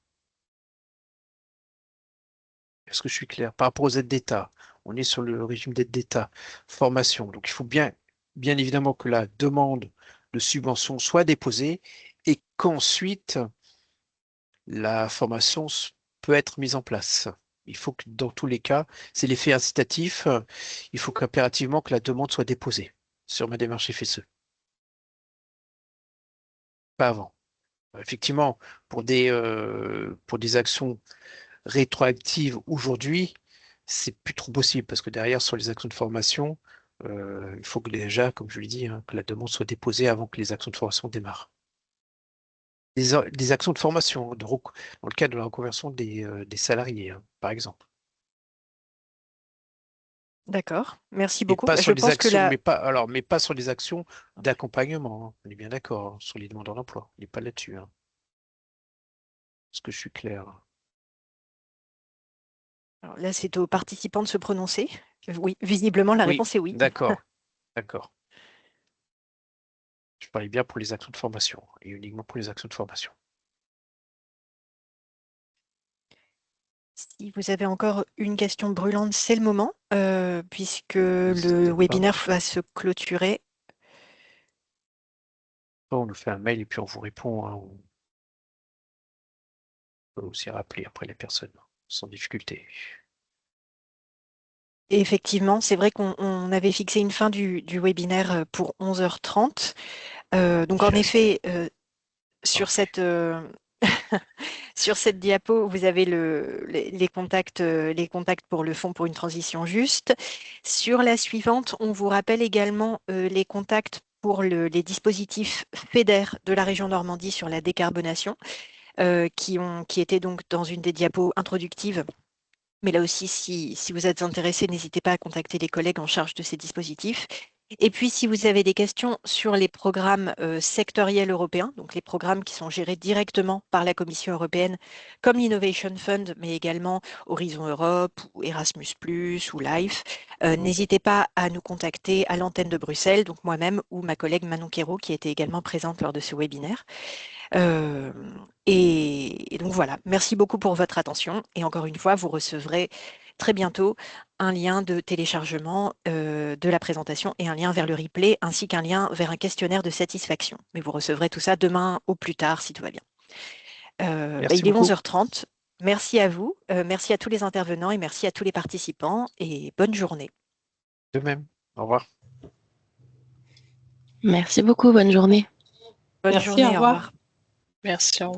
Est-ce que je suis clair? Par rapport aux aides d'État, on est sur le régime d'aide d'État, formation. Donc, il faut bien évidemment que la demande de subvention soit déposée et qu'ensuite, la formation peut être mise en place. Il faut que dans tous les cas, c'est l'effet incitatif, il faut qu'impérativement que la demande soit déposée sur ma démarche FSE. Pas avant. Effectivement, pour des actions rétroactives aujourd'hui, c'est plus trop possible parce que derrière, sur les actions de formation, il faut que déjà, comme je l'ai dit, que la demande soit déposée avant que les actions de formation démarrent. Des actions de formation, dans le cadre de la reconversion des salariés, par exemple. D'accord, merci Et beaucoup. pas Je sur les pense que actions, là, mais pas sur les actions d'accompagnement, hein. On est bien d'accord, hein, sur les demandeurs d'emploi. Il n'est pas là-dessus, hein. Est-ce que je suis clair? alors là, c'est aux participants de se prononcer. Oui, visiblement, la Oui, réponse est oui. d'accord, d'accord. Je parlais bien pour les actions de formation et uniquement pour les actions de formation. Si vous avez encore une question brûlante, c'est le moment, puisque le N'hésitez pas. webinaire va se clôturer. On nous fait un mail et puis on vous répond, hein. On peut aussi rappeler après les personnes sans difficulté. Et effectivement, c'est vrai qu'on avait fixé une fin du webinaire pour 11h30. Donc en effet, sur cette, sur cette diapo, vous avez les contacts pour le Fonds pour une transition juste. Sur la suivante, on vous rappelle également les contacts pour les dispositifs FEDER de la région Normandie sur la décarbonation, qui étaient donc dans une des diapos introductives. Mais là aussi, si vous êtes intéressé, n'hésitez pas à contacter les collègues en charge de ces dispositifs. Et puis, si vous avez des questions sur les programmes sectoriels européens, donc les programmes qui sont gérés directement par la Commission européenne, comme l'Innovation Fund, mais également Horizon Europe ou Erasmus+, ou LIFE, n'hésitez pas à nous contacter à l'antenne de Bruxelles, donc moi-même ou ma collègue Manon Quérault, qui était également présente lors de ce webinaire. Et donc voilà, merci beaucoup pour votre attention. Et encore une fois, vous recevrez très bientôt un lien de téléchargement de la présentation et un lien vers le replay, ainsi qu'un lien vers un questionnaire de satisfaction. Mais vous recevrez tout ça demain au plus tard, si tout va bien. Merci Il est beaucoup. 11h30. Merci à vous, merci à tous les intervenants et merci à tous les participants et bonne journée. De même. Au revoir. Merci beaucoup, bonne journée. Bonne Merci, journée, au au revoir. revoir. Merci, au revoir.